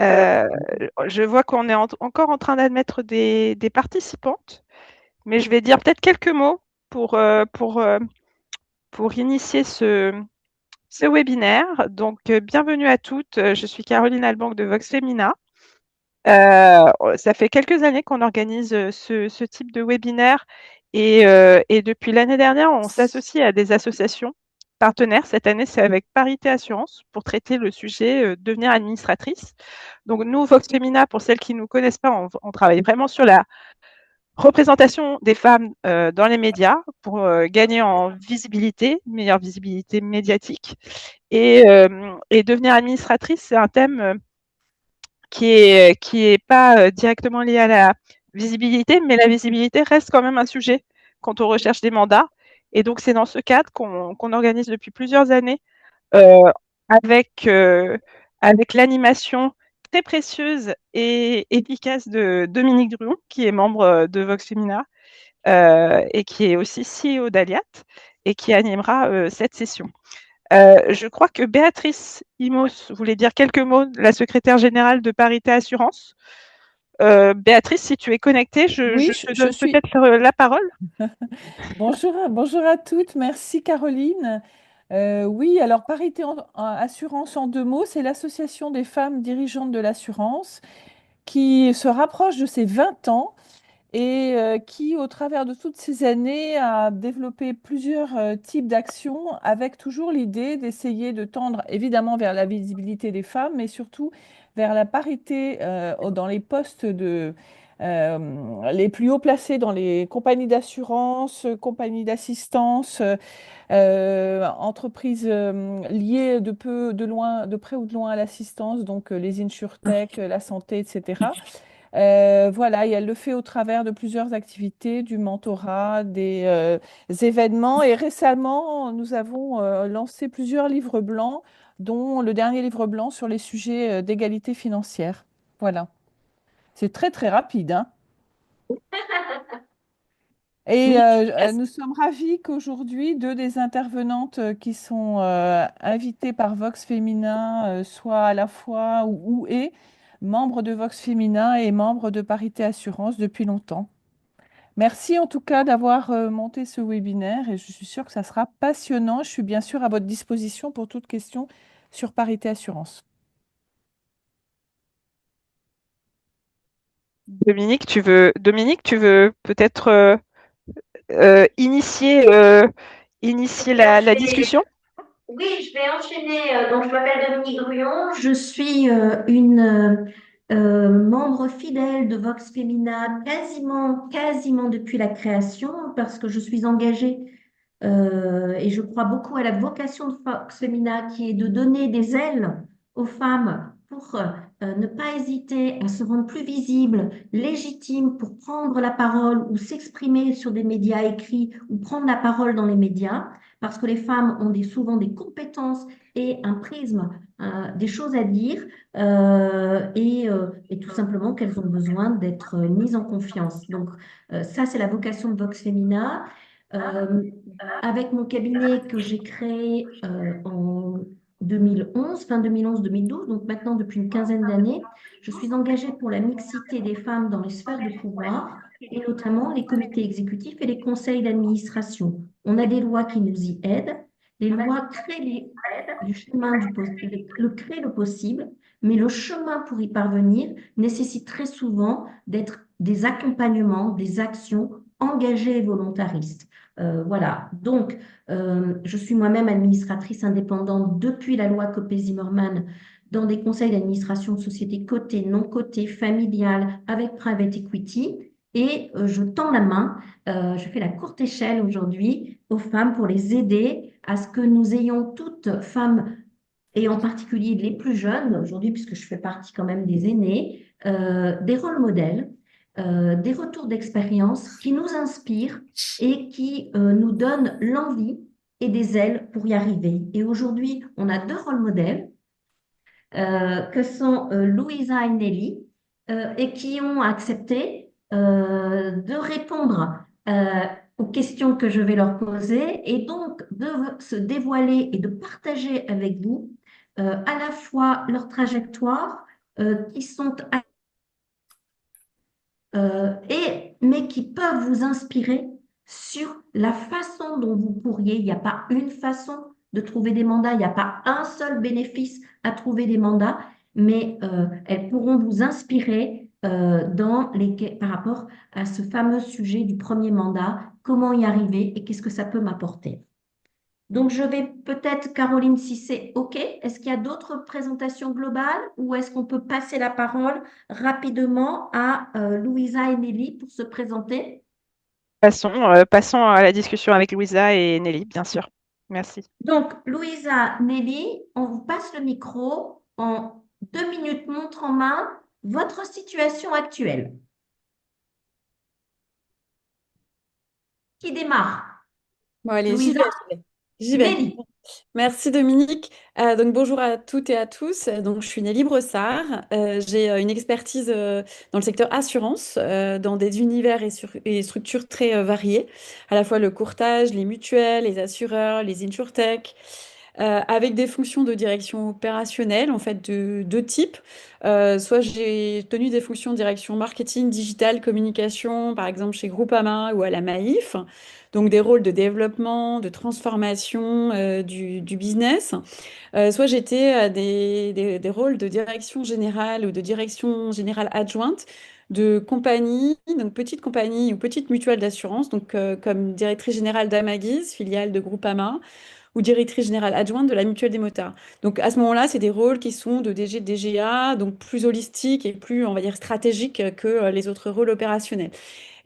Euh, je vois qu'on est encore en train d'admettre des participantes, mais je vais dire peut-être quelques mots pour, euh, pour, euh, pour initier ce webinaire. Donc, bienvenue à toutes. Je suis Caroline Albanque de Vox Femina. Ça fait quelques années qu'on organise ce type de webinaire et depuis l'année dernière, on s'associe à des associations partenaires. Cette année, c'est avec Parité Assurance pour traiter le sujet devenir administratrice. Donc, nous, Vox Femina, pour celles qui ne nous connaissent pas, on travaille vraiment sur la représentation des femmes dans les médias pour gagner en visibilité, meilleure visibilité médiatique. Et devenir administratrice, c'est un thème qui est pas directement lié à la visibilité, mais la visibilité reste quand même un sujet quand on recherche des mandats. Et donc, c'est dans ce cadre qu'on organise depuis plusieurs années euh, avec, euh, avec l'animation très précieuse et efficace de Dominique Druon, qui est membre de Vox Femina et qui est aussi CEO d'Aliat et qui animera cette session. Je crois que Béatrice Imos voulait dire quelques mots, la secrétaire générale de Parité Assurance. Béatrice, si tu es connectée, je Oui, te je donne suis. peut-être la parole. Bonjour, bonjour à toutes. Merci Caroline. Oui, alors Parité Assurance en deux mots, c'est l'association des femmes dirigeantes de l'assurance qui se rapproche de ses 20 ans et qui, au travers de toutes ces années, a développé plusieurs types d'actions avec toujours l'idée d'essayer de tendre évidemment vers la visibilité des femmes, mais surtout vers la parité dans les postes les plus haut placés dans les compagnies d'assurance, compagnies d'assistance, entreprises liées de peu, de loin, de près ou de loin à l'assistance, donc les insurtech, la santé, etc. Voilà, et elle le fait au travers de plusieurs activités, du mentorat, des événements. Et récemment, nous avons lancé plusieurs livres blancs, dont le dernier livre blanc sur les sujets d'égalité financière. Voilà, c'est très très rapide, hein. Et Oui, nous sommes ravis qu'aujourd'hui, deux des intervenantes qui sont invitées par Vox Féminin soient à la fois ou et membres de Vox Féminin et membres de Parité Assurance depuis longtemps. Merci en tout cas d'avoir monté ce webinaire et je suis sûre que ça sera passionnant. Je suis bien sûr à votre disposition pour toute question sur Parité Assurance. Dominique, tu veux peut-être initier vais la enchaîner. discussion? Oui, je vais enchaîner. Donc, je m'appelle Dominique Druon. Je suis une membre fidèle de Vox Femina quasiment depuis la création parce que je suis engagée et je crois beaucoup à la vocation de Vox Femina qui est de donner des ailes aux femmes pour ne pas hésiter à se rendre plus visibles, légitimes pour prendre la parole ou s'exprimer sur des médias écrits ou prendre la parole dans les médias parce que les femmes ont souvent des compétences et un prisme, des choses à dire, et tout simplement qu'elles ont besoin d'être mises en confiance. Donc, ça, c'est la vocation de Vox Femina. Euh, Avec mon cabinet que j'ai créé en 2011, fin 2011-2012, donc maintenant depuis une quinzaine d'années, je suis engagée pour la mixité des femmes dans les sphères de pouvoir et notamment les comités exécutifs et les conseils d'administration. On a des lois qui nous y aident. Les lois créent du chemin créent le possible, mais le chemin pour y parvenir nécessite très souvent d'être des accompagnements, des actions engagées et volontaristes. Voilà. Donc, je suis moi-même administratrice indépendante depuis la loi Copé-Zimmermann dans des conseils d'administration de sociétés cotées, non cotées, familiales, avec private equity. Et je tends la main, je fais la courte échelle aujourd'hui aux femmes pour les aider à ce que nous ayons toutes femmes, et en particulier les plus jeunes aujourd'hui, puisque je fais partie quand même des aînés, des rôles modèles, des retours d'expérience qui nous inspirent et qui nous donnent l'envie et des ailes pour y arriver. Et aujourd'hui, on a deux rôles modèles que sont Louisa et Nelly et qui ont accepté de répondre aux questions que je vais leur poser et donc de se dévoiler et de partager avec vous à la fois leur trajectoire, qui sont mais qui peuvent vous inspirer sur la façon dont vous pourriez. Il n'y a pas une façon de trouver des mandats, il n'y a pas un seul bénéfice à trouver des mandats, mais elles pourront vous inspirer par rapport à ce fameux sujet du premier mandat, comment y arriver et qu'est-ce que ça peut m'apporter. Donc, je vais peut-être, Caroline, si c'est OK, est-ce qu'il y a d'autres présentations globales ou est-ce qu'on peut passer la parole rapidement à Louisa et Nelly pour se présenter? Passons à la discussion avec Louisa et Nelly, bien sûr. Merci. Donc, Louisa, Nelly, on vous passe le micro en 2 minutes, montre en main, votre situation actuelle. Qui démarre? Bon, allez, j'y Louisa? vais, j'y vais. J'y vais. Nelly. Merci Dominique. Donc bonjour à toutes et à tous. Donc je suis Nelly Bressard. J'ai une expertise dans le secteur assurance, dans des univers et structures très variés, à la fois le courtage, les mutuelles, les assureurs, les insurtech, avec des fonctions de direction opérationnelle, en fait, de deux types. Soit j'ai tenu des fonctions de direction marketing, digital, communication, par exemple chez Groupama ou à la Maïf, donc des rôles de développement, de transformation du business. Soit j'étais à des rôles de direction générale ou de direction générale adjointe de compagnies, donc petites compagnies ou petites mutuelles d'assurance, donc comme directrice générale d'Amaguise, filiale de Groupama, ou directrice générale adjointe de la Mutuelle des motards. Donc à ce moment-là, c'est des rôles qui sont de DG, DGA, donc plus holistiques et plus, on va dire, stratégiques que les autres rôles opérationnels.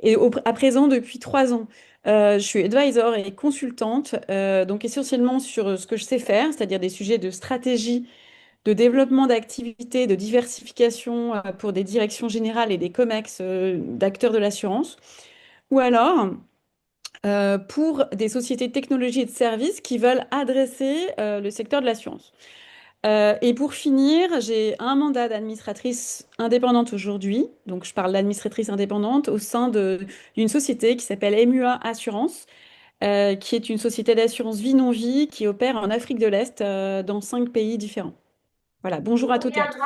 Et à présent, depuis 3 ans, je suis advisor et consultante, donc essentiellement sur ce que je sais faire, c'est-à-dire des sujets de stratégie, de développement d'activités, de diversification pour des directions générales et des COMEX d'acteurs de l'assurance, ou alors pour des sociétés de technologie et de services qui veulent adresser le secteur de l'assurance. Et pour finir, j'ai un mandat d'administratrice indépendante aujourd'hui. Donc, je parle d'administratrice indépendante au sein d'une société qui s'appelle MUA Assurance, qui est une société d'assurance vie non-vie qui opère en Afrique de l'Est dans 5 pays différents. Voilà, bonjour à toutes et à tous.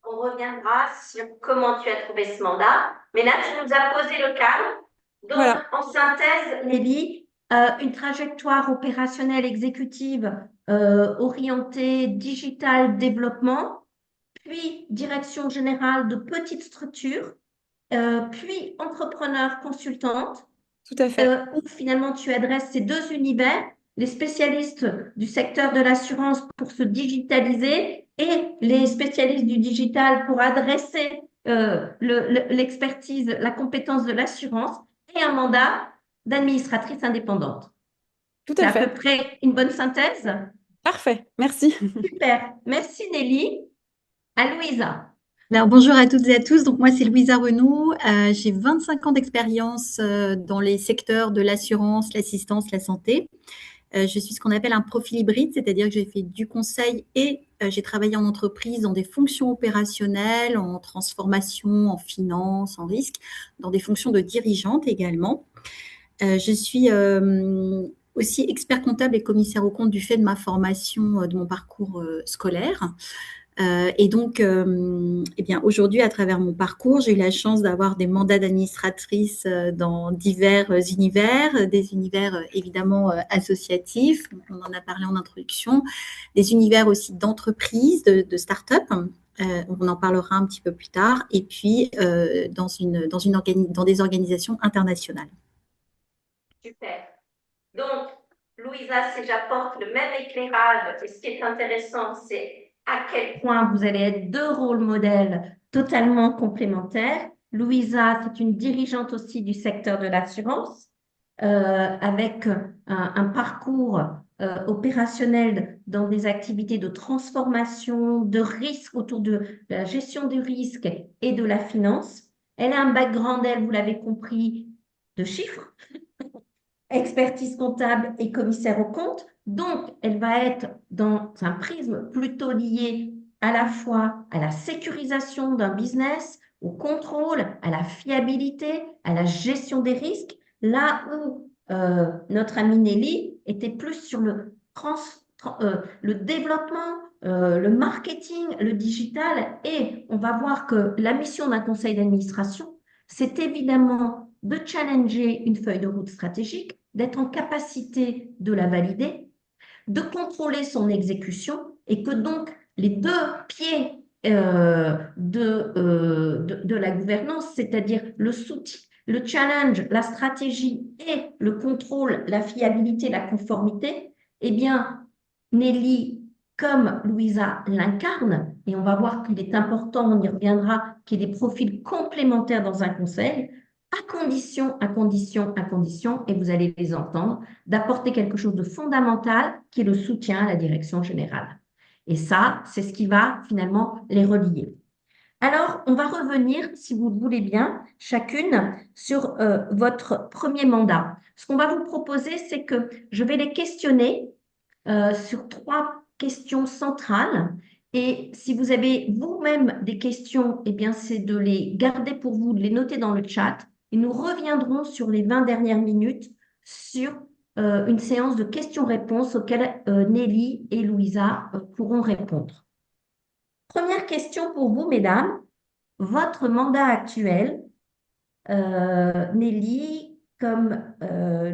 On reviendra sur comment tu as trouvé ce mandat. Mais là, tu nous as posé le cadre. Donc, Voilà. en synthèse, Nelly, une trajectoire opérationnelle exécutive orientée digital développement, puis direction générale de petites structures, puis entrepreneur consultante, Tout à fait. où finalement tu adresses ces deux univers, les spécialistes du secteur de l'assurance pour se digitaliser et les spécialistes du digital pour adresser l'expertise, la compétence de l'assurance et un mandat d'administratrice indépendante. Tout C'est à à peu fait. près une bonne synthèse? Parfait. Merci. Super. Merci Nelly. À Louisa. Alors, bonjour à toutes et à tous. Donc, moi, c'est Louisa Renaud. J'ai 25 ans d'expérience dans les secteurs de l'assurance, l'assistance, la santé. Je suis ce qu'on appelle un profil hybride, c'est-à-dire que j'ai fait du conseil et j'ai travaillé en entreprise dans des fonctions opérationnelles, en transformation, en finance, en risque, dans des fonctions de dirigeante également. Je suis aussi expert comptable et commissaire aux comptes du fait de ma formation, de mon parcours scolaire. Et donc, eh bien, aujourd'hui, à travers mon parcours, j'ai eu la chance d'avoir des mandats d'administratrice dans divers univers, des univers évidemment associatifs, on en a parlé en introduction, des univers aussi d'entreprise, de start-up, on en parlera un petit peu plus tard, et puis dans des organisations internationales. Super. Donc, Louisa, si j'apporte le même éclairage, et ce qui est intéressant, c'est à quel point vous allez être deux rôles modèles totalement complémentaires. Louisa, c'est une dirigeante aussi du secteur de l'assurance, avec un parcours opérationnel dans des activités de transformation, de risque autour de la gestion du risque et de la finance. Elle a un background, elle, vous l'avez compris, de chiffres, expertise comptable et commissaire aux comptes. Donc, elle va être dans un prisme plutôt lié à la fois à la sécurisation d'un business, au contrôle, à la fiabilité, à la gestion des risques, là où notre amie Nelly était plus sur le développement, le marketing, le digital, et on va voir que la mission d'un conseil d'administration, c'est évidemment de challenger une feuille de route stratégique, d'être en capacité de la valider, de contrôler son exécution, et que donc les deux pieds de la gouvernance, c'est-à-dire le soutien, le challenge, la stratégie et le contrôle, la fiabilité, la conformité, eh bien, Nelly, comme Louisa l'incarne, et on va voir qu'il est important, on y reviendra, qu'il y ait des profils complémentaires dans un conseil, à condition, et vous allez les entendre, d'apporter quelque chose de fondamental qui est le soutien à la direction générale. Et ça, c'est ce qui va finalement les relier. Alors, on va revenir, si vous le voulez bien, chacune sur votre premier mandat. Ce qu'on va vous proposer, c'est que je vais les questionner sur 3 questions centrales. Et si vous avez vous-même des questions, eh bien, c'est de les garder pour vous, de les noter dans le chat. Et nous reviendrons sur les 20 dernières minutes sur une séance de questions-réponses auxquelles Nelly et Louisa pourront répondre. Première question pour vous, mesdames. Votre mandat actuel, Nelly comme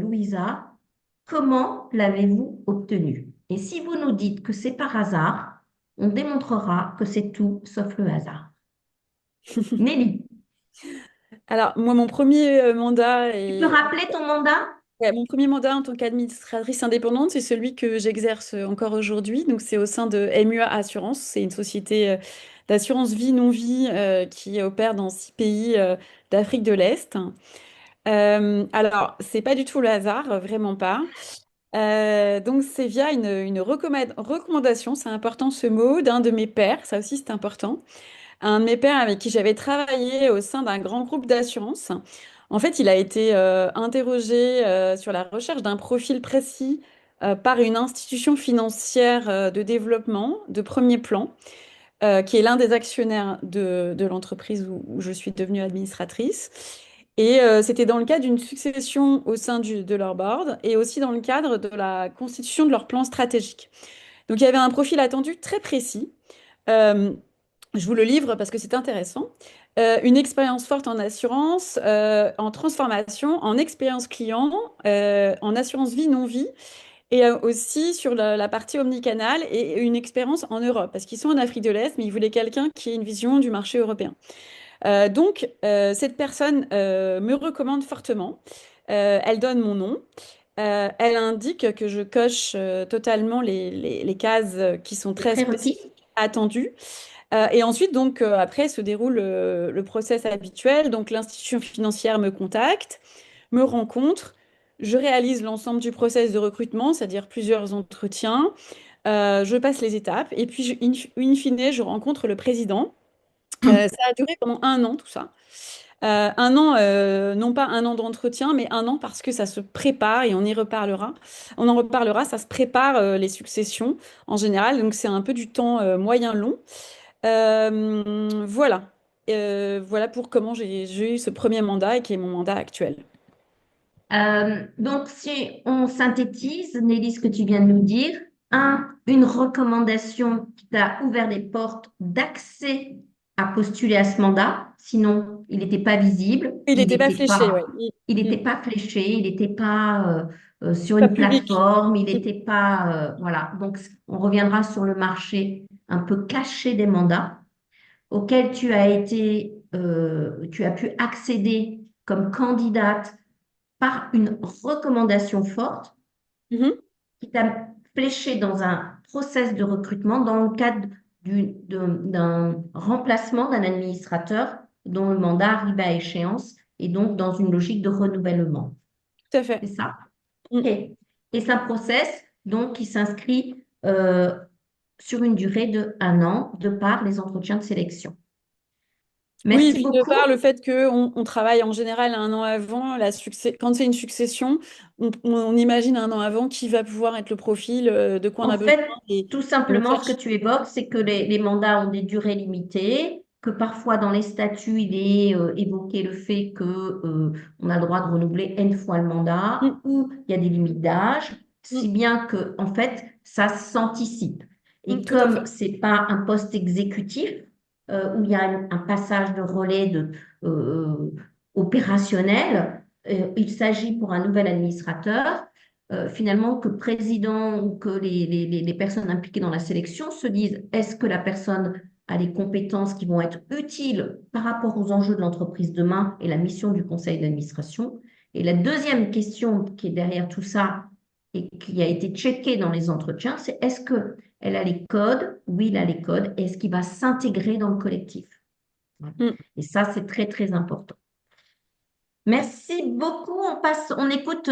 Louisa, comment l'avez-vous obtenu? Et si vous nous dites que c'est par hasard, on démontrera que c'est tout sauf le hasard. Nelly, Alors, moi, mon premier mandat tu peux rappeler ton mandat? ouais, mon premier mandat en tant qu'administratrice indépendante, c'est celui que j'exerce encore aujourd'hui. Donc, c'est au sein de MUA Assurance. C'est une société d'assurance vie, non-vie qui opère dans 6 pays d'Afrique de l'Est. Alors, c'est pas du tout le hasard, vraiment pas. Donc, c'est via une recommandation, c'est important ce mot, d'un de mes pairs, ça aussi c'est important. Un de mes pairs avec qui j'avais travaillé au sein d'un grand groupe d'assurance. En fait, il a été interrogé sur la recherche d'un profil précis par une institution financière de développement de premier plan, qui est l'un des actionnaires de l'entreprise où je suis devenue administratrice. Et c'était dans le cadre d'une succession au sein de leur board et aussi dans le cadre de la constitution de leur plan stratégique. Donc, il y avait un profil attendu très précis. Euh, je vous le livre parce que c'est intéressant. Une expérience forte en assurance, en transformation, en expérience client, en assurance vie, non-vie, et aussi sur la partie omnicanal et une expérience en Europe, parce qu'ils sont en Afrique de l'Est, mais ils voulaient quelqu'un qui ait une vision du marché européen. Donc, cette personne me recommande fortement. Elle donne mon nom. Elle indique que je coche totalement les cases qui sont Les très prérequis? spécifiques, attendues. Et ensuite, donc, après, se déroule le process habituel. Donc, l'institution financière me contacte, me rencontre. Je réalise l'ensemble du process de recrutement, c'est-à-dire plusieurs entretiens. Je passe les étapes. Et puis, in fine, je rencontre le président. Ça a duré pendant 1 an, tout ça. 1 an, non pas 1 an d'entretien, mais 1 an parce que ça se prépare et on y reparlera. On en reparlera, ça se prépare les successions en général. Donc, c'est un peu du temps moyen-long. Voilà. Voilà pour comment j'ai eu ce premier mandat et qui est mon mandat actuel. Donc, si on synthétise, Nelly, ce que tu viens de nous dire, une recommandation qui t'a ouvert des portes d'accès à postuler à ce mandat, sinon il n'était pas visible, Il n'était pas fléché, ouais. il n'était pas fléché, il n'était pas sur Pas une public. plateforme, il n'était pas, voilà. Donc, on reviendra sur le marché un peu caché des mandats auxquels tu as pu accéder comme candidate par une recommandation forte Mhm. qui t'a fléché dans un process de recrutement dans le cadre d'un remplacement d'un administrateur dont le mandat arrive à échéance et donc dans une logique de renouvellement. Tout à C'est fait. ça? Mm. OK. Et c'est un process donc qui s'inscrit sur une durée de 1 an de par les entretiens de sélection. Oui, et Merci puis de beaucoup. par le fait qu'on travaille en général 1 an avant, quand c'est une succession, on imagine 1 an avant qui va pouvoir être le profil, de quoi on En a besoin, fait, et, tout et on simplement, ce que cherche. tu évoques, c'est que les mandats ont des durées limitées, que parfois dans les statuts, il est évoqué le fait que, on a le droit de renouveler N fois le mandat, Mm, ou il y a des limites d'âge, si mm. bien que, en fait, ça s'anticipe. Et Tout à fait. comme c'est pas un poste exécutif où il y a un passage de relais euh, opérationnel, il s'agit pour un nouvel administrateur finalement que président ou que les personnes impliquées dans la sélection se disent est-ce que la personne a les compétences qui vont être utiles par rapport aux enjeux de l'entreprise demain et la mission du conseil d'administration. Et la deuxième question qui est derrière tout ça et qui a été checkée dans les entretiens, c'est est-ce qu'elle a les codes? Oui, il a les codes. Est-ce qu'il va s'intégrer dans le collectif? Voilà. Mm. Et ça, c'est très, très important. Merci beaucoup. On écoute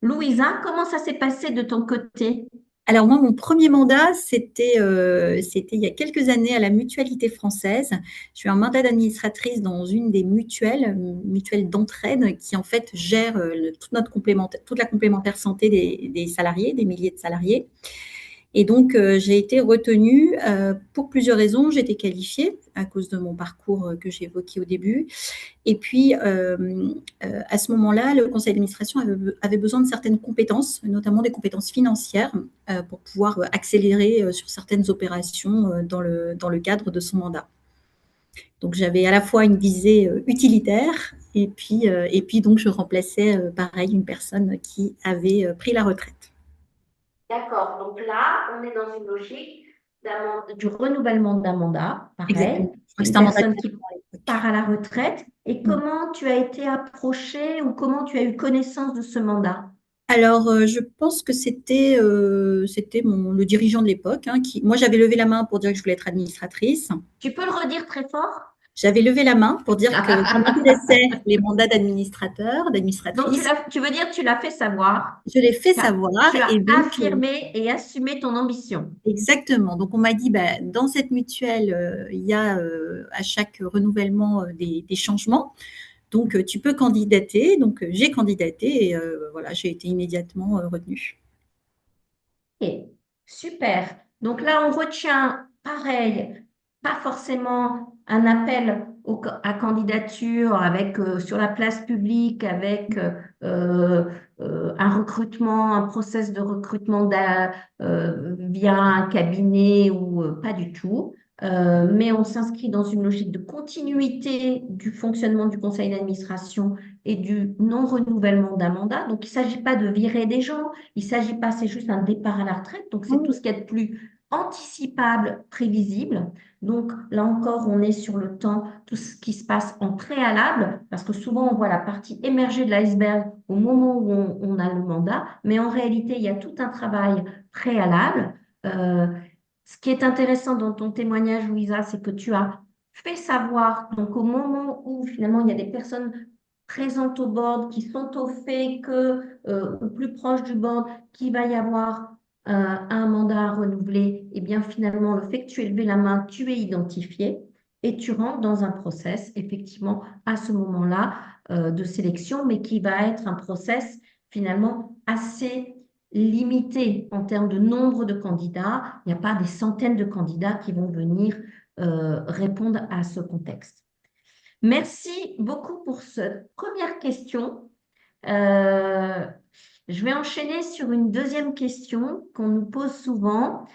Louisa. Comment ça s'est passé de ton côté? Alors moi, mon premier mandat, c'était il y a quelques années à la Mutualité française. Je suis un mandat d'administratrice dans une des mutuelles, mutuelle d'entraide, qui en fait gère toute la complémentaire santé des salariés, des milliers de salariés. Et donc, j'ai été retenue pour plusieurs raisons. J'ai été qualifiée à cause de mon parcours que j'ai évoqué au début. Et puis, à ce moment-là, le conseil d'administration avait besoin de certaines compétences, notamment des compétences financières, pour pouvoir accélérer sur certaines opérations dans le cadre de son mandat. Donc, j'avais à la fois une visée utilitaire et puis donc je remplaçais pareil une personne qui avait pris la retraite. D'accord. Donc là, on est dans une logique du renouvellement d'un mandat. Pareil, Exactement. Je crois que une c'était un mandat personne de qui 4 ans à l'époque. part à la retraite. Et comment tu as été approchée ou comment tu as eu connaissance de ce mandat? Alors, je pense que c'était le dirigeant de l'époque, hein, moi, j'avais levé la main pour dire que je voulais être administratrice. Tu peux le redire très fort? J'avais levé la main pour dire que ça m'intéressait les mandats d'administrateur, Donc, d'administratrice. tu veux dire, tu l'as fait savoir. Je l'ai fait Tu as, savoir tu as et donc, affirmé et assumé ton ambition. exactement. Donc, on m'a dit, bah, dans cette mutuelle, il y a à chaque renouvellement des changements. Donc, tu peux candidater. Donc, j'ai candidaté et voilà, j'ai été immédiatement retenue. Ok, super. Donc là, on retient, pareil, pas forcément un appel à candidature avec sur la place publique, avec un recrutement, un process de recrutement via un cabinet ou pas du tout. Mais on s'inscrit dans une logique de continuité du fonctionnement du conseil d'administration et du non-renouvellement d'un mandat. Donc, il ne s'agit pas de virer des gens, il ne s'agit pas, c'est juste un départ à la retraite. Donc, c'est tout ce qu'il y a de plus anticipable, prévisible. Donc, là encore, on est sur le temps, tout ce qui se passe en préalable, parce que souvent, on voit la partie émergée de l'iceberg au moment où on a le mandat, mais en réalité, il y a tout un travail préalable. Ce qui est intéressant dans ton témoignage, Louisa, c'est que tu as fait savoir, donc au moment où finalement il y a des personnes présentes au board qui sont au fait que, ou plus proche du board, qu'il va y avoir un mandat à renouveler, et bien finalement, le fait que tu aies levé la main, tu es identifié et tu rentres dans un process, effectivement, à ce moment-là, de sélection, mais qui va être un process finalement assez limité en termes de nombre de candidats. Il n'y a pas des centaines de candidats qui vont venir répondre à ce contexte. Merci beaucoup pour cette première question. Je vais enchaîner sur une deuxième question qu'on nous pose souvent.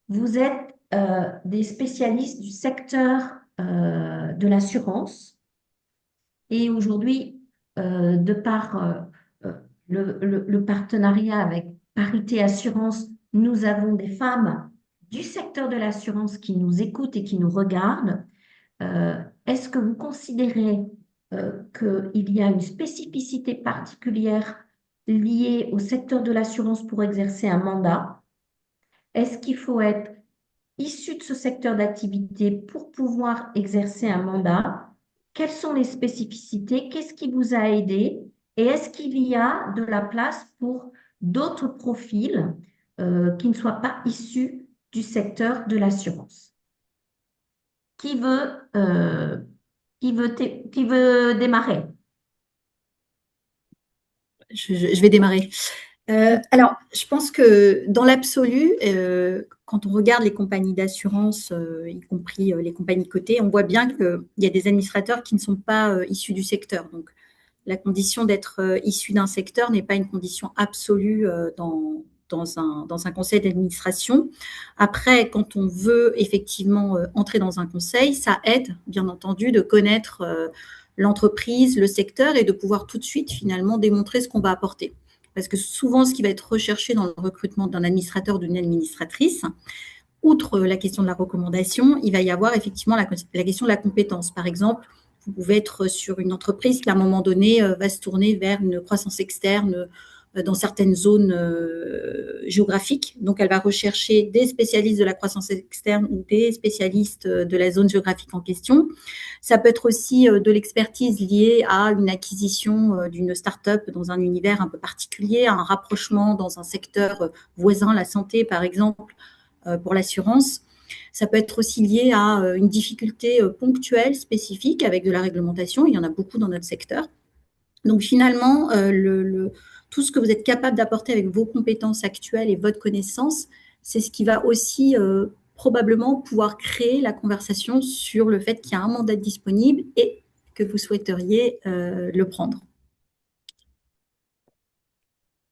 Vous êtes des spécialistes du secteur de l'assurance et aujourd'hui, de par le partenariat avec Parité Assurance, nous avons des femmes du secteur de l'assurance qui nous écoutent et qui nous regardent. Est-ce que vous considérez qu'il y a une spécificité particulière liée au secteur de l'assurance pour exercer un mandat? Est-ce qu'il faut être issu de ce secteur d'activité pour pouvoir exercer un mandat? Quelles sont les spécificités? Qu'est-ce qui vous a aidé? Et est-ce qu'il y a de la place pour d'autres profils qui ne soient pas issus du secteur de l'assurance? Qui veut, qui veut démarrer? Je vais démarrer. Alors, je pense que dans l'absolu, quand on regarde les compagnies d'assurance, y compris les compagnies cotées, on voit bien qu'il y a des administrateurs qui ne sont pas issus du secteur. Donc, la condition d'être issu d'un secteur n'est pas une condition absolue dans un conseil d'administration. Après, quand on veut effectivement entrer dans un conseil, ça aide, bien entendu, de connaître l'entreprise, le secteur et de pouvoir tout de suite finalement démontrer ce qu'on va apporter. Parce que souvent, ce qui va être recherché dans le recrutement d'un administrateur ou d'une administratrice, outre la question de la recommandation, il va y avoir effectivement la question de la compétence. Par exemple, vous pouvez être sur une entreprise qui, à un moment donné, va se tourner vers une croissance externe dans certaines zones géographiques. Donc, elle va rechercher des spécialistes de la croissance externe ou des spécialistes de la zone géographique en question. Ça peut être aussi de l'expertise liée à une acquisition d'une start-up dans un univers un peu particulier, un rapprochement dans un secteur voisin, la santé par exemple, pour l'assurance. Ça peut être aussi lié à une difficulté ponctuelle, spécifique avec de la réglementation. Il y en a beaucoup dans notre secteur. Donc finalement, tout ce que vous êtes capable d'apporter avec vos compétences actuelles et votre connaissance, c'est ce qui va aussi probablement pouvoir créer la conversation sur le fait qu'il y a un mandat disponible et que vous souhaiteriez le prendre.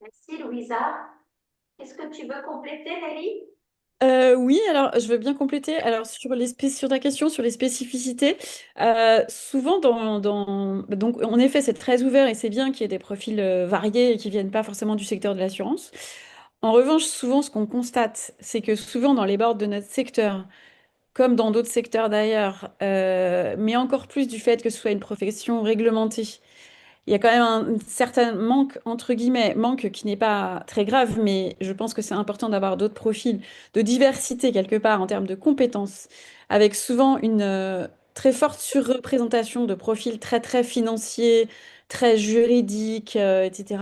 Merci Louisa. Est-ce que tu veux compléter, Nelly? Oui, alors je veux bien compléter. Alors sur ta question sur les spécificités, souvent donc en effet c'est très ouvert et c'est bien qu'il y ait des profils variés et qui viennent pas forcément du secteur de l'assurance. En revanche, souvent ce qu'on constate, c'est que souvent dans les boards de notre secteur, comme dans d'autres secteurs d'ailleurs, mais encore plus du fait que ce soit une profession réglementée, il y a quand même un certain manque, entre guillemets, manque qui n'est pas très grave, mais je pense que c'est important d'avoir d'autres profils de diversité quelque part en termes de compétences, avec souvent une très forte surreprésentation de profils très très financiers, très juridiques, etc.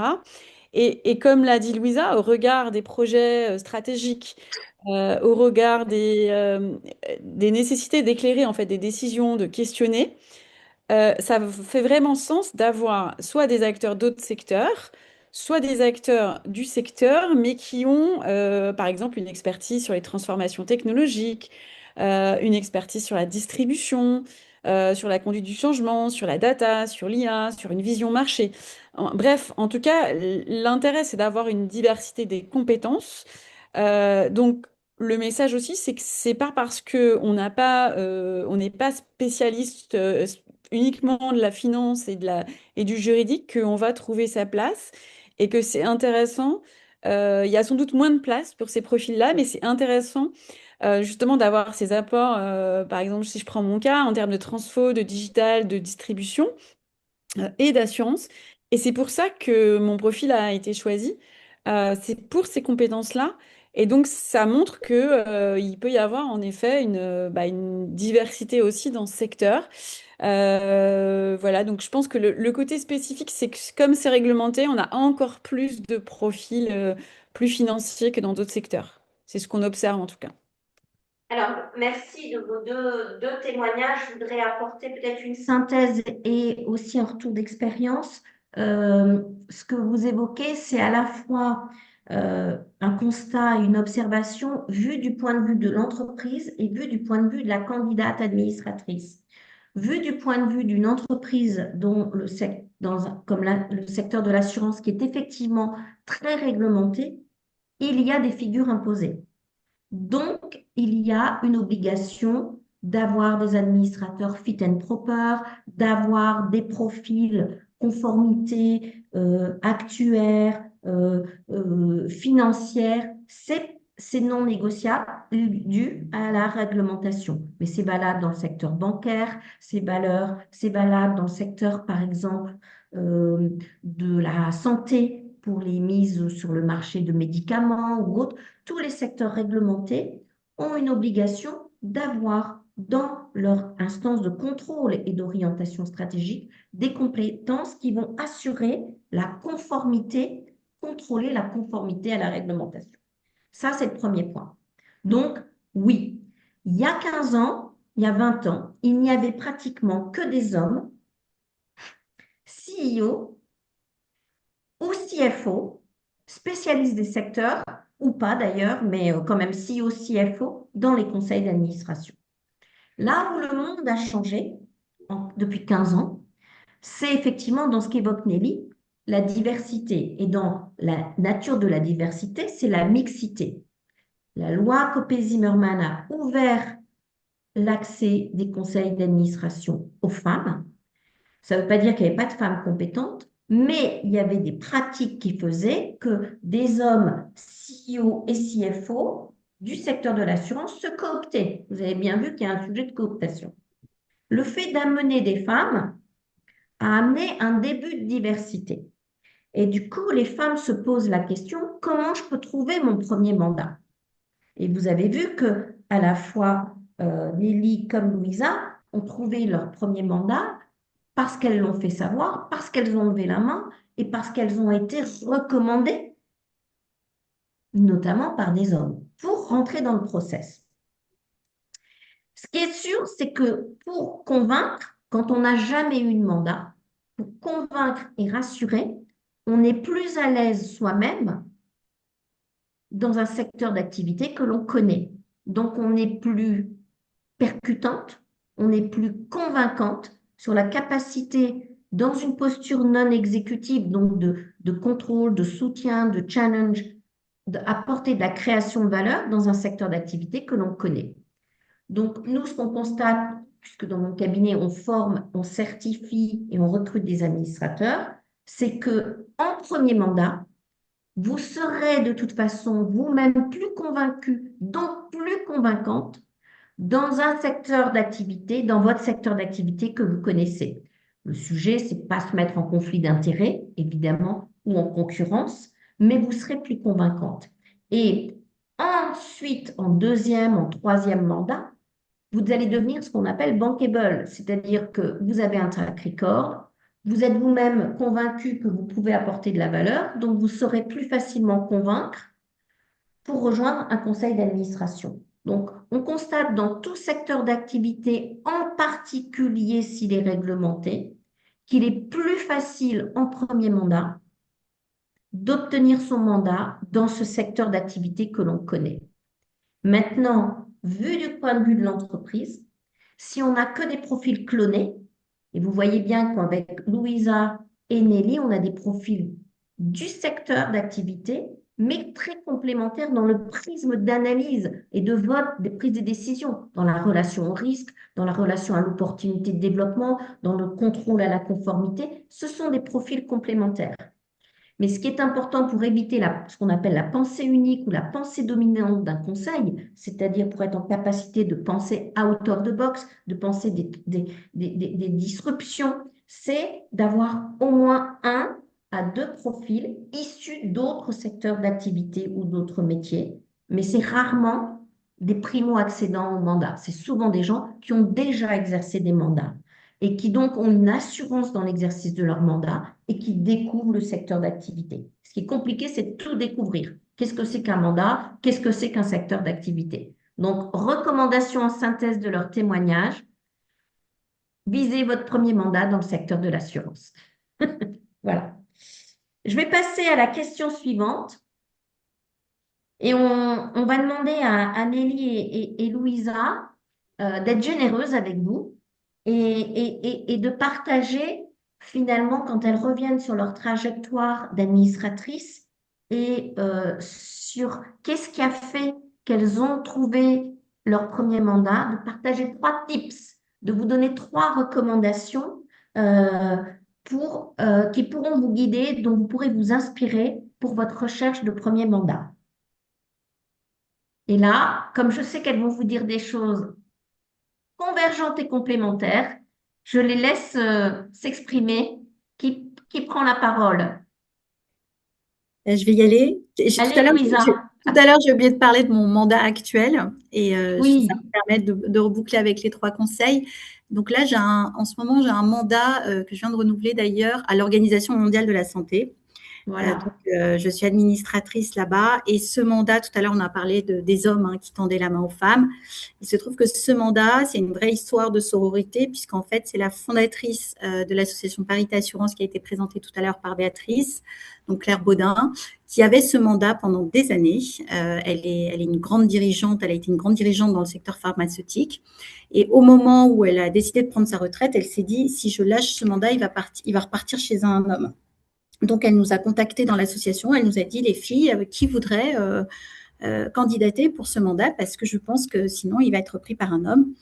Et comme l'a dit Louisa, au regard des projets stratégiques, au regard des nécessités d'éclairer en fait des décisions, de questionner, ça fait vraiment sens d'avoir soit des acteurs d'autres secteurs, soit des acteurs du secteur, mais qui ont, par exemple, une expertise sur les transformations technologiques, une expertise sur la distribution, sur la conduite du changement, sur la data, sur l'IA, sur une vision marché. Bref, en tout cas, l'intérêt, c'est d'avoir une diversité des compétences. Donc, le message aussi, c'est que c'est pas parce que on n'est pas spécialiste uniquement de la finance et du juridique qu'on va trouver sa place et que c'est intéressant. Il y a sans doute moins de place pour ces profils-là, mais c'est intéressant justement d'avoir ces apports. Par exemple, si je prends mon cas, en termes de transfo, de digital, de distribution et d'assurance. Et c'est pour ça que mon profil a été choisi. C'est pour ces compétences-là. Et donc, ça montre que, il peut y avoir en effet une diversité aussi dans ce secteur. Voilà, donc je pense que le côté spécifique, c'est que comme c'est réglementé, on a encore plus de profils plus financiers que dans d'autres secteurs. C'est ce qu'on observe en tout cas. Alors, merci de vos deux témoignages. Je voudrais apporter peut-être une synthèse et aussi un retour d'expérience. Ce que vous évoquez, c'est à la fois un constat, une observation vue du point de vue de l'entreprise et vue du point de vue de la candidate administratrice. Vu du point de vue d'une entreprise dont le secteur de l'assurance qui est effectivement très réglementé, il y a des figures imposées. Donc, il y a une obligation d'avoir des administrateurs fit and proper, d'avoir des profils conformité actuaires, financières. C'est non négociable dû à la réglementation. Mais c'est valable dans le secteur bancaire, c'est valable dans le secteur, par exemple, de la santé pour les mises sur le marché de médicaments ou autres. Tous les secteurs réglementés ont une obligation d'avoir dans leur instance de contrôle et d'orientation stratégique des compétences qui vont assurer la conformité, contrôler la conformité à la réglementation. Ça, c'est le premier point. Donc, oui, il y a 15 ans, il y a 20 ans, il n'y avait pratiquement que des hommes, CEO ou CFO, spécialistes des secteurs, ou pas d'ailleurs, mais quand même CEO, CFO, dans les conseils d'administration. Là où le monde a changé depuis 15 ans, c'est effectivement dans ce qu'évoque Nelly, la diversité. Et dans la nature de la diversité, c'est la mixité. La loi Copé-Zimmermann a ouvert l'accès des conseils d'administration aux femmes. Ça ne veut pas dire qu'il n'y avait pas de femmes compétentes, mais il y avait des pratiques qui faisaient que des hommes CEO et CFO du secteur de l'assurance se cooptaient. Vous avez bien vu qu'il y a un sujet de cooptation. Le fait d'amener des femmes a amené un début de diversité. Et du coup, les femmes se posent la question, comment je peux trouver mon premier mandat? Et vous avez vu que à la fois Nelly comme Louisa ont trouvé leur premier mandat parce qu'elles l'ont fait savoir, parce qu'elles ont levé la main et parce qu'elles ont été recommandées, notamment par des hommes, pour rentrer dans le process. Ce qui est sûr, c'est que pour convaincre, quand on n'a jamais eu de mandat, pour convaincre et rassurer, on est plus à l'aise soi-même dans un secteur d'activité que l'on connaît. Donc, on est plus percutante, on est plus convaincante sur la capacité, dans une posture non exécutive, donc de contrôle, de soutien, de challenge, d'apporter de la création de valeur dans un secteur d'activité que l'on connaît. Donc, nous, ce qu'on constate, puisque dans mon cabinet, on forme, on certifie et on recrute des administrateurs, c'est que en premier mandat, vous serez de toute façon vous-même plus convaincu, donc plus convaincante dans un secteur d'activité, dans votre secteur d'activité que vous connaissez. Le sujet, c'est pas se mettre en conflit d'intérêts, évidemment, ou en concurrence, mais vous serez plus convaincante. Et ensuite, en deuxième, en troisième mandat, vous allez devenir ce qu'on appelle bankable, c'est-à-dire que vous avez un track record, vous êtes vous-même convaincu que vous pouvez apporter de la valeur, donc vous saurez plus facilement convaincre pour rejoindre un conseil d'administration. Donc, on constate dans tout secteur d'activité, en particulier s'il est réglementé, qu'il est plus facile en premier mandat d'obtenir son mandat dans ce secteur d'activité que l'on connaît. Maintenant, vu du point de vue de l'entreprise, si on n'a que des profils clonés, et vous voyez bien qu'avec Louisa et Nelly, on a des profils du secteur d'activité, mais très complémentaires dans le prisme d'analyse et de vote des prises de décision, dans la relation au risque, dans la relation à l'opportunité de développement, dans le contrôle à la conformité. Ce sont des profils complémentaires. Mais ce qui est important pour éviter ce qu'on appelle la pensée unique ou la pensée dominante d'un conseil, c'est-à-dire pour être en capacité de penser out of the box, de penser des disruptions, c'est d'avoir au moins un à deux profils issus d'autres secteurs d'activité ou d'autres métiers. Mais c'est rarement des primo-accédants au mandat. C'est souvent des gens qui ont déjà exercé des mandats et qui donc ont une assurance dans l'exercice de leur mandat et qui découvrent le secteur d'activité. Ce qui est compliqué, c'est de tout découvrir. Qu'est-ce que c'est qu'un mandat? Qu'est-ce que c'est qu'un secteur d'activité? Donc, recommandation en synthèse de leur témoignage, visez votre premier mandat dans le secteur de l'assurance. Voilà. Je vais passer à la question suivante. Et on va demander à Nelly et Louisa d'être généreuses avec vous et de partager finalement quand elles reviennent sur leur trajectoire d'administratrice et sur qu'est-ce qui a fait qu'elles ont trouvé leur premier mandat, de partager 3 tips, de vous donner 3 recommandations qui pourront vous guider, dont vous pourrez vous inspirer pour votre recherche de premier mandat. Et là, comme je sais qu'elles vont vous dire des choses convergentes et complémentaires, je les laisse s'exprimer. Qui prend la parole? Je vais y aller. Allez, Louisa. Tout à l'heure, j'ai oublié de parler de mon mandat actuel et Oui. ça me permet de reboucler avec les 3 conseils. Donc là, en ce moment, j'ai un mandat que je viens de renouveler d'ailleurs à l'Organisation mondiale de la santé. Voilà. Donc, je suis administratrice là-bas et ce mandat, tout à l'heure, on a parlé des hommes qui tendaient la main aux femmes. Il se trouve que ce mandat, c'est une vraie histoire de sororité puisqu'en fait, c'est la fondatrice de l'association Parité Assurance qui a été présentée tout à l'heure par Béatrice, donc Claire Baudin, qui avait ce mandat pendant des années. Elle est une grande dirigeante, elle a été une grande dirigeante dans le secteur pharmaceutique. Et au moment où elle a décidé de prendre sa retraite, elle s'est dit, si je lâche ce mandat, il va repartir chez un homme. Donc, elle nous a contactés dans l'association. Elle nous a dit, les filles, qui voudraient candidater pour ce mandat parce que je pense que sinon, il va être pris par un homme.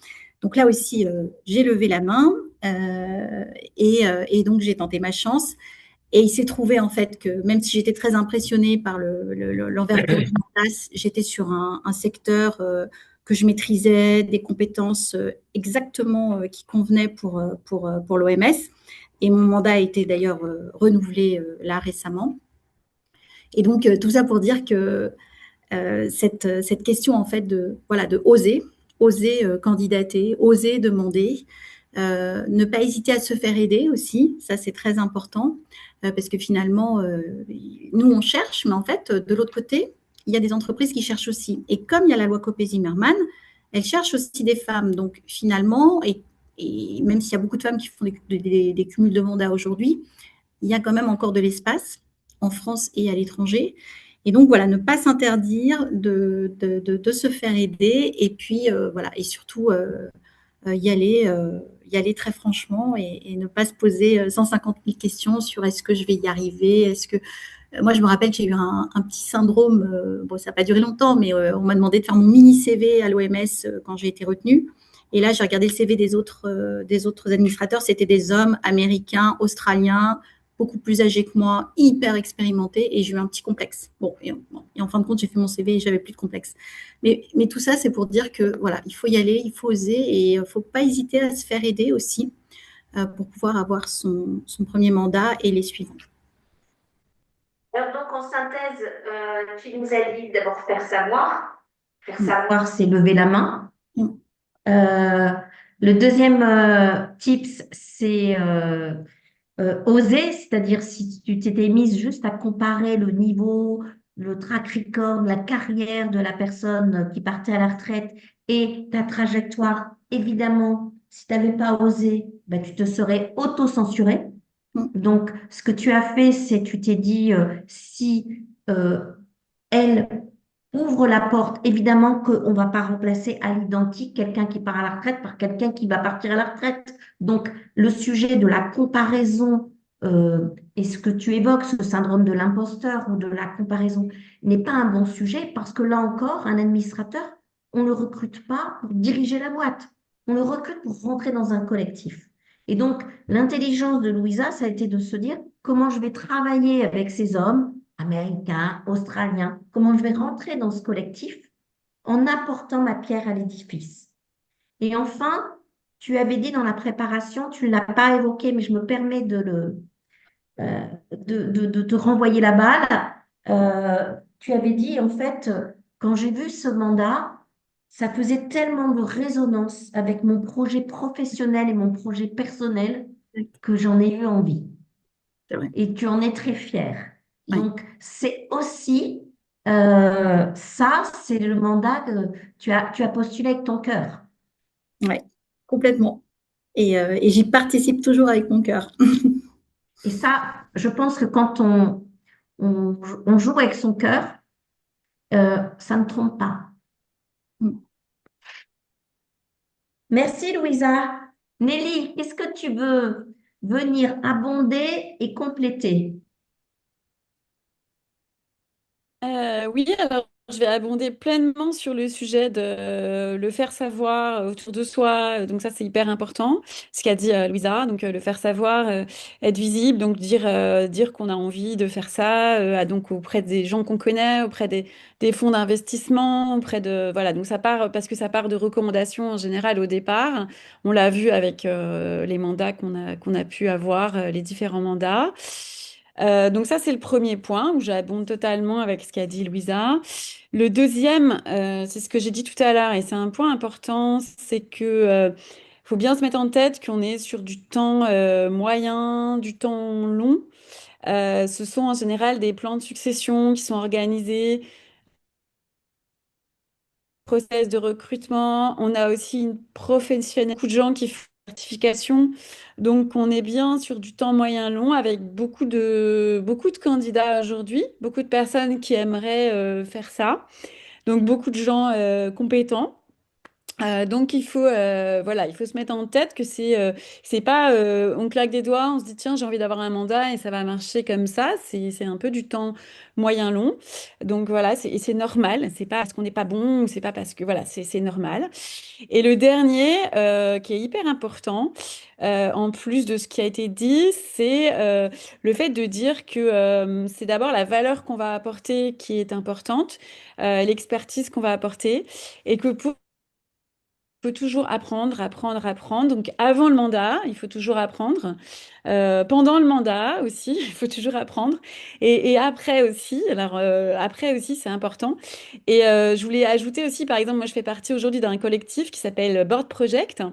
Donc là aussi, j'ai levé la main et donc j'ai tenté ma chance. Et il s'est trouvé en fait que même si j'étais très impressionnée par l'envergure de ma place, j'étais sur un secteur que je maîtrisais, des compétences exactement qui convenaient pour l'OMS. Et mon mandat a été d'ailleurs renouvelé là récemment. Et donc tout ça pour dire que cette question en fait voilà, de oser candidater, oser demander, ne pas hésiter à se faire aider aussi, ça c'est très important, parce que finalement, nous on cherche, mais en fait, de l'autre côté, il y a des entreprises qui cherchent aussi. Et comme il y a la loi Copé-Zimmermann, elles cherchent aussi des femmes. Donc finalement, et même s'il y a beaucoup de femmes qui font des cumuls de mandats aujourd'hui, il y a quand même encore de l'espace en France et à l'étranger. Et donc, voilà, ne pas s'interdire de se faire aider et puis, voilà, et surtout y aller très franchement et ne pas se poser 150 000 questions sur est-ce que je vais y arriver, est-ce que… Moi, je me rappelle que j'ai eu un petit syndrome, bon, ça n'a pas duré longtemps, mais on m'a demandé de faire mon mini CV à l'OMS quand j'ai été retenue. Et là, j'ai regardé le CV des autres administrateurs, c'était des hommes américains, australiens, beaucoup plus âgés que moi, hyper expérimentés, et j'ai eu un petit complexe. Bon, et en fin de compte, j'ai fait mon CV et j'avais plus de complexe. Mais tout ça, c'est pour dire que voilà, il faut y aller, il faut oser, et il ne faut pas hésiter à se faire aider aussi pour pouvoir avoir son premier mandat et les suivants. Alors donc en synthèse, tu nous as dit d'abord faire savoir. Faire savoir, c'est lever la main. Le deuxième tips, c'est oser, c'est-à-dire si tu t'étais mise juste à comparer le niveau, le track record, la carrière de la personne qui partait à la retraite et ta trajectoire, évidemment, si tu n'avais pas osé, ben, tu te serais auto-censuré. Donc, ce que tu as fait, c'est tu t'es dit, si elle ouvre la porte, évidemment qu'on ne va pas remplacer à l'identique quelqu'un qui part à la retraite par quelqu'un qui va partir à la retraite. Donc, le sujet de la comparaison et ce que tu évoques, ce syndrome de l'imposteur ou de la comparaison, n'est pas un bon sujet parce que là encore, un administrateur, on ne le recrute pas pour diriger la boîte. On le recrute pour rentrer dans un collectif. Et donc, l'intelligence de Louisa, ça a été de se dire comment je vais travailler avec ces hommes américains, australiens, comment je vais rentrer dans ce collectif en apportant ma pierre à l'édifice. Et enfin, tu avais dit dans la préparation, tu ne l'as pas évoqué, mais je me permets de te renvoyer la balle. Tu avais dit, en fait, quand j'ai vu ce mandat, ça faisait tellement de résonance avec mon projet professionnel et mon projet personnel que j'en ai eu envie. Et tu en es très fière. Oui. Donc, c'est aussi ça, c'est le mandat que tu as postulé avec ton cœur. Oui, complètement. Et j'y participe toujours avec mon cœur. Et ça, je pense que quand on joue avec son cœur, ça ne trompe pas. Merci, Louisa. Nelly, est-ce que tu veux venir abonder et compléter? Oui, alors je vais abonder pleinement sur le sujet de le faire savoir autour de soi. Donc ça, c'est hyper important, ce qu'a dit Louisa. Donc le faire savoir, être visible, donc dire qu'on a envie de faire ça, donc auprès des gens qu'on connaît, auprès des fonds d'investissement, auprès de voilà. Donc ça part parce que ça part de recommandations en général au départ. On l'a vu avec les mandats qu'on a pu avoir, les différents mandats. Donc ça, c'est le premier point où j'abonde totalement avec ce qu'a dit Louisa. Le deuxième, c'est ce que j'ai dit tout à l'heure et c'est un point important, c'est que faut bien se mettre en tête qu'on est sur du temps moyen, du temps long. Ce sont en général des plans de succession qui sont organisés, process de recrutement. On a aussi une professionnelle, beaucoup de gens qui font une certification. Donc, on est bien sur du temps moyen long avec beaucoup de candidats aujourd'hui, beaucoup de personnes qui aimeraient faire ça. Donc, beaucoup de gens compétents. Donc voilà, il faut se mettre en tête que c'est pas on claque des doigts, on se dit tiens j'ai envie d'avoir un mandat et ça va marcher comme ça. C'est un peu du temps moyen long. Donc voilà, et c'est normal. C'est pas parce qu'on n'est pas bon ou c'est pas parce que voilà, c'est normal. Et le dernier qui est hyper important, en plus de ce qui a été dit, c'est le fait de dire que c'est d'abord la valeur qu'on va apporter qui est importante, l'expertise qu'on va apporter et que pour faut toujours apprendre, apprendre, apprendre. Donc avant le mandat, il faut toujours apprendre. Pendant le mandat aussi, il faut toujours apprendre. Et après aussi, alors après aussi, c'est important. Et je voulais ajouter aussi, par exemple, moi je fais partie aujourd'hui d'un collectif qui s'appelle Board Project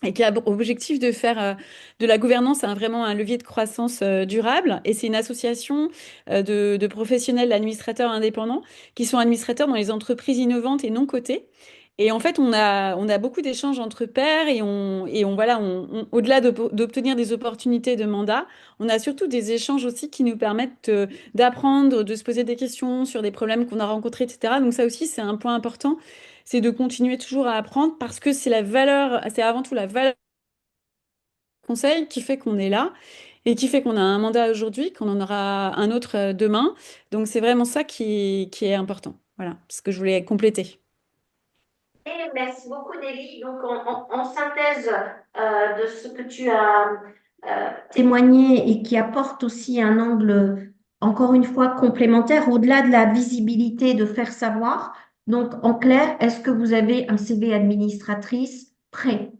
et qui a pour objectif de faire de la gouvernance vraiment un levier de croissance durable. Et c'est une association de professionnels administrateurs indépendants qui sont administrateurs dans les entreprises innovantes et non cotées. Et en fait, on a beaucoup d'échanges entre pairs voilà, au-delà d'obtenir des opportunités de mandat, on a surtout des échanges aussi qui nous permettent d'apprendre, de se poser des questions sur des problèmes qu'on a rencontrés, etc. Donc ça aussi, c'est un point important, c'est de continuer toujours à apprendre parce que c'est la valeur, c'est avant tout la valeur du conseil qui fait qu'on est là et qui fait qu'on a un mandat aujourd'hui, qu'on en aura un autre demain. Donc c'est vraiment ça qui est important. Voilà, ce que je voulais compléter. Merci beaucoup, Nelly. Donc, en synthèse de ce que tu as témoigné et qui apporte aussi un angle, encore une fois, complémentaire, au-delà de la visibilité de faire savoir. Donc, en clair, est-ce que vous avez un CV administratrice prêt?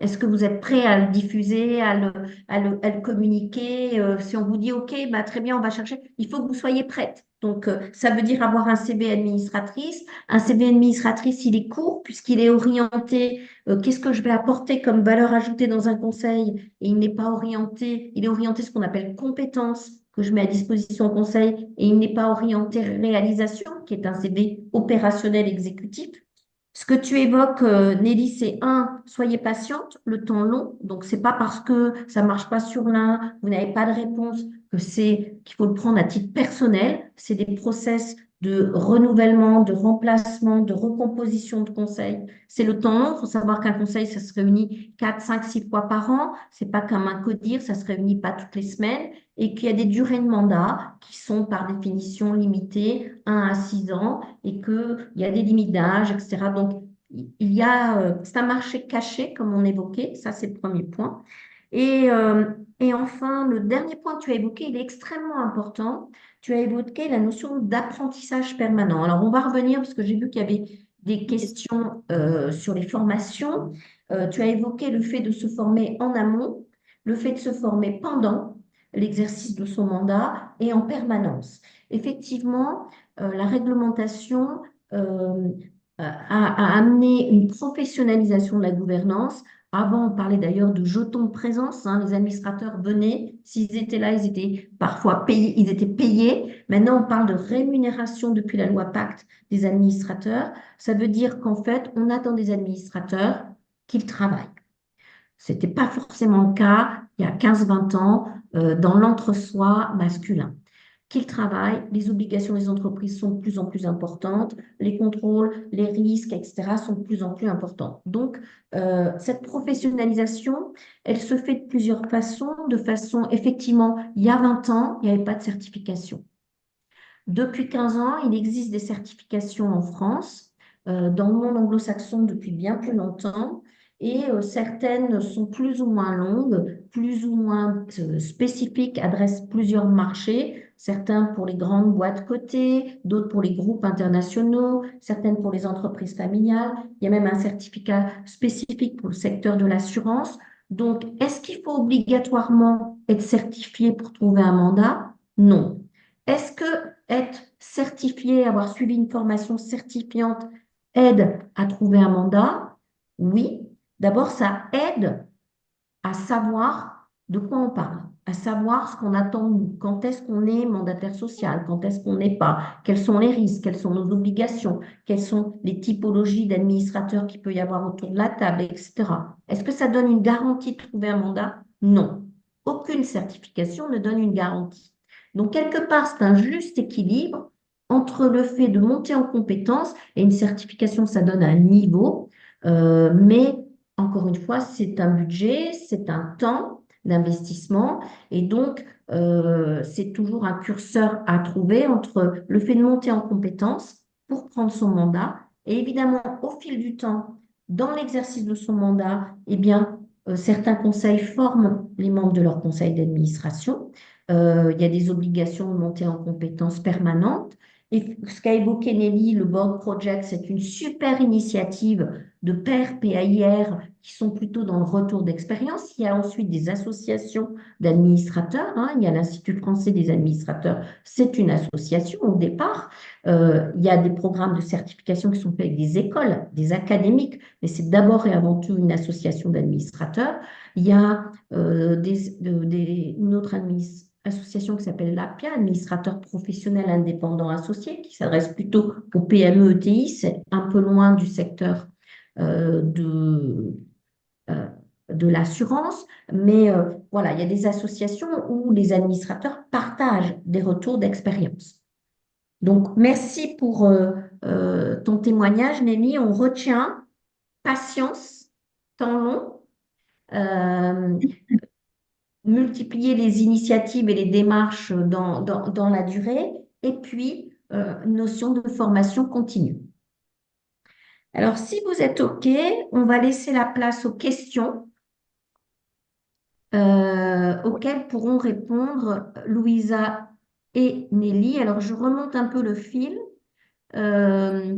Est-ce que vous êtes prêt à le diffuser, à le communiquer? Si on vous dit, OK, bah, très bien, on va chercher, il faut que vous soyez prête. Donc, ça veut dire avoir un CV administratrice. Un CV administratrice, il est court puisqu'il est orienté, qu'est-ce que je vais apporter comme valeur ajoutée dans un conseil? Et il n'est pas orienté, il est orienté ce qu'on appelle compétences que je mets à disposition au conseil et il n'est pas orienté réalisation, qui est un CV opérationnel exécutif. Ce que tu évoques, Nelly, c'est soyez patiente, le temps long. Donc, c'est pas parce que ça marche pas sur l'un, vous n'avez pas de réponse, qu'il faut le prendre à titre personnel. C'est des process de renouvellement, de remplacement, de recomposition de conseils. C'est le temps long. Il faut savoir qu'un conseil, ça se réunit 4, 5, 6 fois par an. C'est pas comme un CODIR, ça se réunit pas toutes les semaines et qu'il y a des durées de mandat qui sont par définition limitées, 1 à 6 ans, et qu'il y a des limites d'âge, etc. Donc, c'est un marché caché, comme on évoquait, ça c'est le premier point. Et enfin, le dernier point que tu as évoqué, il est extrêmement important. Tu as évoqué la notion d'apprentissage permanent. Alors, on va revenir, parce que j'ai vu qu'il y avait des questions sur les formations. Tu as évoqué le fait de se former en amont, le fait de se former pendant l'exercice de son mandat et en permanence. Effectivement, la réglementation a amené une professionnalisation de la gouvernance. Avant, on parlait d'ailleurs de jetons de présence, hein. Les administrateurs venaient, s'ils étaient là, ils étaient parfois payés, ils étaient payés. Maintenant, on parle de rémunération depuis la loi Pacte des administrateurs. Ça veut dire qu'en fait, on attend des administrateurs qu'ils travaillent. Ce n'était pas forcément le cas il y a 15-20 ans dans l'entre-soi masculin. Qu'ils travaillent, les obligations des entreprises sont de plus en plus importantes, les contrôles, les risques, etc., sont de plus en plus importants. Donc, cette professionnalisation, elle se fait de plusieurs façons. De façon, effectivement, il y a 20 ans, il n'y avait pas de certification. Depuis 15 ans, il existe des certifications en France, dans le monde anglo-saxon depuis bien plus longtemps, et certaines sont plus ou moins longues, plus ou moins spécifiques, adressent plusieurs marchés, certains pour les grandes boîtes cotées, d'autres pour les groupes internationaux, certaines pour les entreprises familiales. Il y a même un certificat spécifique pour le secteur de l'assurance. Donc, est-ce qu'il faut obligatoirement être certifié pour trouver un mandat? Non. Est-ce que être certifié, avoir suivi une formation certifiante aide à trouver un mandat? Oui. D'abord, ça aide à savoir de quoi on parle, à savoir ce qu'on attend de nous, quand est-ce qu'on est mandataire social, quand est-ce qu'on n'est pas, quels sont les risques, quelles sont nos obligations, quelles sont les typologies d'administrateurs qu'il peut y avoir autour de la table, etc. Est-ce que ça donne une garantie de trouver un mandat? Non. Aucune certification ne donne une garantie. Donc, quelque part, c'est un juste équilibre entre le fait de monter en compétence et une certification, ça donne un niveau. Mais encore une fois, c'est un budget, c'est un temps d'investissement et donc c'est toujours un curseur à trouver entre le fait de monter en compétence pour prendre son mandat et évidemment au fil du temps, dans l'exercice de son mandat, eh bien, certains conseils forment les membres de leur conseil d'administration. Il y a des obligations de monter en compétence permanente. Et ce qu'a évoqué Nelly, le Board Project, c'est une super initiative de pairs PAIR qui sont plutôt dans le retour d'expérience. Il y a ensuite des associations d'administrateurs, hein. Il y a l'Institut français des administrateurs, c'est une association au départ. Il y a des programmes de certification qui sont faits avec des écoles, des académiques, mais c'est d'abord et avant tout une association d'administrateurs. Il y a une autre association qui s'appelle l'APIA, Administrateur professionnel indépendant associé, qui s'adresse plutôt aux PME ETI, c'est un peu loin du secteur euh, de, euh, de l'assurance, mais voilà, il y a des associations où les administrateurs partagent des retours d'expérience. Donc, merci pour ton témoignage, Nelly. On retient patience, temps long, euh, multiplier les initiatives et les démarches dans la durée, et puis notion de formation continue. Alors, si vous êtes OK, on va laisser la place aux questions auxquelles pourront répondre Louisa et Nelly. Alors, je remonte un peu le fil. Euh,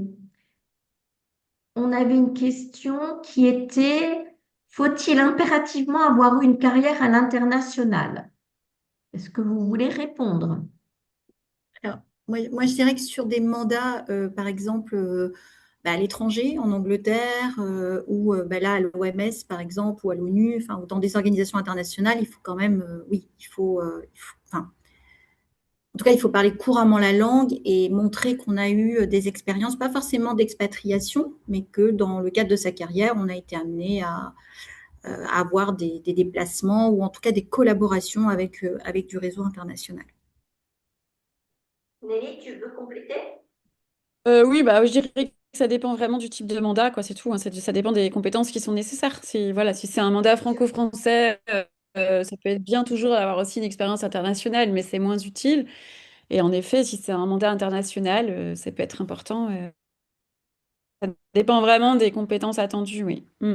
on avait une question qui était, faut-il impérativement avoir eu une carrière à l'international? Est-ce que vous voulez répondre? Alors, moi, je dirais que sur des mandats, par exemple, à l'étranger, en Angleterre, ou là, à l'OMS, par exemple, ou à l'ONU, enfin, ou dans des organisations internationales, il faut quand même, oui, enfin, en tout cas, il faut parler couramment la langue et montrer qu'on a eu des expériences, pas forcément d'expatriation, mais que dans le cadre de sa carrière, on a été amené à avoir des déplacements ou en tout cas des collaborations avec du réseau international. Nelly, tu veux compléter? Oui, bah, je dirais que ça dépend vraiment du type de mandat, quoi, c'est tout, hein. Ça dépend des compétences qui sont nécessaires. Si, voilà, si c'est un mandat franco-français, ça peut être bien toujours d'avoir aussi une expérience internationale, mais c'est moins utile. Et en effet, si c'est un mandat international, ça peut être important. Ça dépend vraiment des compétences attendues, oui. Mm.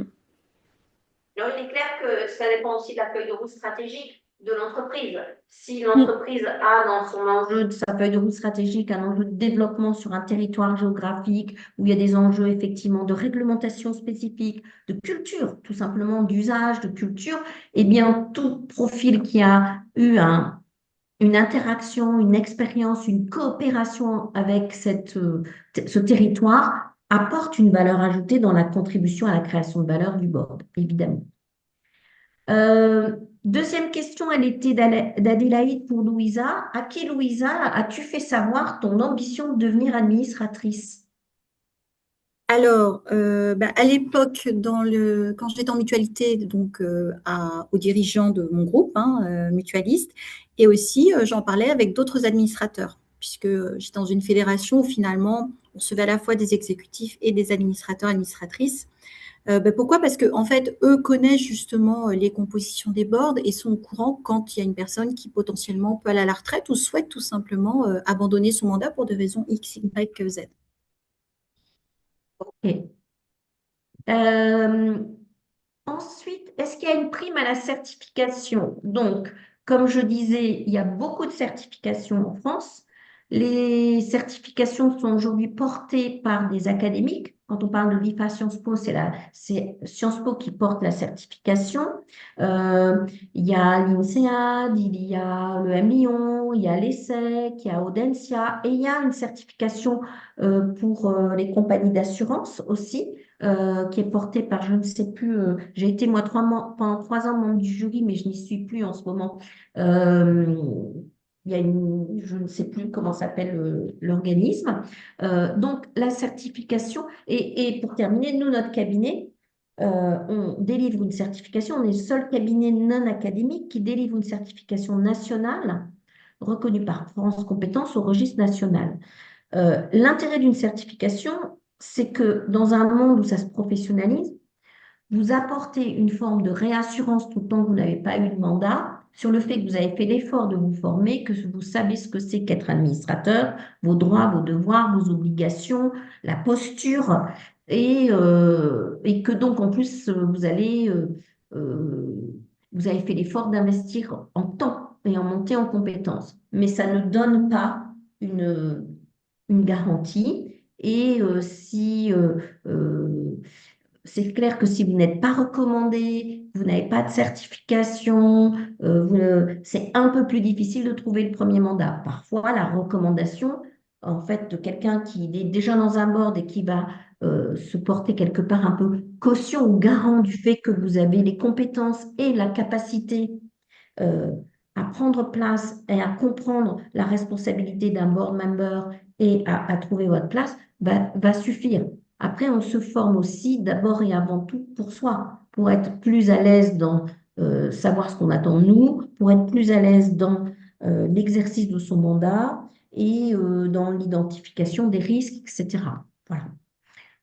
Alors, il est clair que ça dépend aussi de la feuille de route stratégique de l'entreprise. Si Mm. l'entreprise a dans son enjeu de sa feuille de route stratégique un enjeu de développement sur un territoire géographique où il y a des enjeux effectivement de réglementation spécifique, de culture, tout simplement d'usage, de culture, eh bien, tout profil qui a eu une interaction, une expérience, une coopération avec ce territoire apporte une valeur ajoutée dans la contribution à la création de valeur du board, évidemment. Deuxième question, elle était d'Adélaïde pour Louisa. À qui, Louisa, as-tu fait savoir ton ambition de devenir administratrice? Alors, à l'époque, quand j'étais en mutualité, donc aux dirigeants de mon groupe, hein, mutualiste, et aussi j'en parlais avec d'autres administrateurs, puisque j'étais dans une fédération où finalement on recevait à la fois des exécutifs et des administrateurs, administratrices. Pourquoi? Parce que en fait, eux connaissent justement les compositions des boards et sont au courant quand il y a une personne qui potentiellement peut aller à la retraite ou souhaite tout simplement abandonner son mandat pour des raisons X, Y, Z. Ok. Euh, Ensuite, est-ce qu'il y a une prime à la certification? Donc, comme je disais, il y a beaucoup de certifications en France. Les certifications sont aujourd'hui portées par des académiques. Quand on parle de l'IFA Sciences Po, c'est Sciences Po qui porte la certification. Il y a l'INSEAD, il y a le M Lyon, il y a l'ESSEC, il y a Audencia et il y a une certification pour les compagnies d'assurance aussi qui est porté par, je ne sais plus, j'ai été moi pendant 3 ans membre du jury, mais je n'y suis plus en ce moment. Euh, il y a je ne sais plus comment s'appelle l'organisme. Donc, la certification, et pour terminer, nous, notre cabinet, on délivre une certification, on est le seul cabinet non académique qui délivre une certification nationale reconnue par France Compétences au registre national. L'intérêt d'une certification, c'est que dans un monde où ça se professionnalise, vous apportez une forme de réassurance tout le temps que vous n'avez pas eu de mandat sur le fait que vous avez fait l'effort de vous former, que vous savez ce que c'est qu'être administrateur, vos droits, vos devoirs, vos obligations, la posture, et que donc en plus euh, vous avez fait l'effort d'investir en temps et en monter en compétences. Mais ça ne donne pas une, une garantie. Si c'est clair que si vous n'êtes pas recommandé, vous n'avez pas de certification, c'est un peu plus difficile de trouver le premier mandat. Parfois, la recommandation, en fait, de quelqu'un qui est déjà dans un board et qui va se porter quelque part un peu caution ou garant du fait que vous avez les compétences et la capacité euh, à prendre place et à comprendre la responsabilité d'un board member et à trouver votre place, va suffire. Après, on se forme aussi d'abord et avant tout pour soi, pour être plus à l'aise dans savoir ce qu'on attend de nous, pour être plus à l'aise dans l'exercice de son mandat et dans l'identification des risques, etc. Voilà.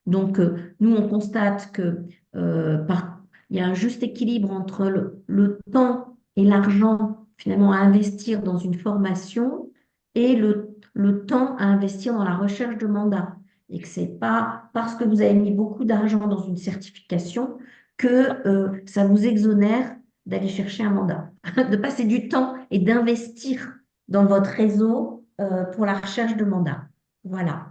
Donc, nous, on constate que il y a un juste équilibre entre le temps et l'argent finalement à investir dans une formation et le temps à investir dans la recherche de mandat. Et que ce n'est pas parce que vous avez mis beaucoup d'argent dans une certification que ça vous exonère d'aller chercher un mandat, de passer du temps et d'investir dans votre réseau pour la recherche de mandat. Voilà.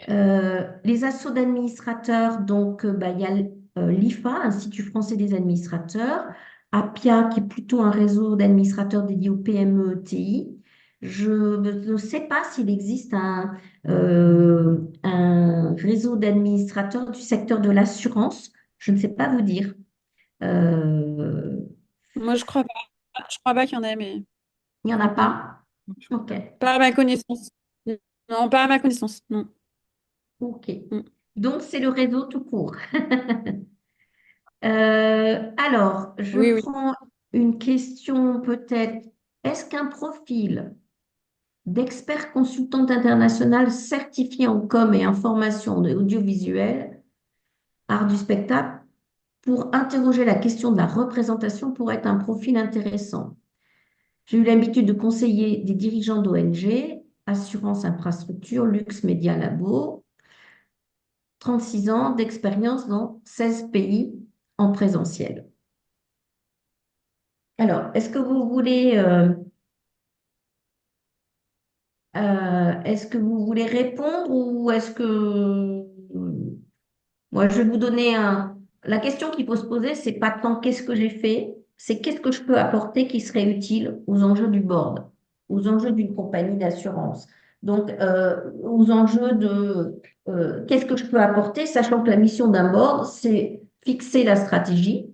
Les assos d'administrateurs, donc il y a l'IFA, Institut français des administrateurs, APIA, qui est plutôt un réseau d'administrateurs dédié aux PME TI. Je ne sais pas s'il existe un réseau d'administrateurs du secteur de l'assurance. Je ne sais pas vous dire. Euh, Moi, je crois pas. Je crois pas qu'il y en ait, mais il n'y en a non. pas? Ok, Pas à ma connaissance. Non, pas à ma connaissance. Non. ok. Mm. Donc, c'est le réseau tout court. Alors, je Oui, oui. prends une question peut-être. Est-ce qu'un profil d'expert consultante international certifié en com et information de audiovisuel, art du spectacle, pour interroger la question de la représentation pourrait être un profil intéressant? J'ai eu l'habitude de conseiller des dirigeants d'ONG, Assurance Infrastructure, Luxe Média Labo, 36 ans d'expérience dans 16 pays en présentiel. Alors, est-ce que vous voulez répondre ou est-ce que moi je vais vous donner la question qu'il faut se poser, c'est pas tant qu'est-ce que j'ai fait, c'est qu'est-ce que je peux apporter qui serait utile aux enjeux du board, aux enjeux d'une compagnie d'assurance. Donc, aux enjeux de qu'est-ce que je peux apporter, sachant que la mission d'un board, c'est fixer la stratégie,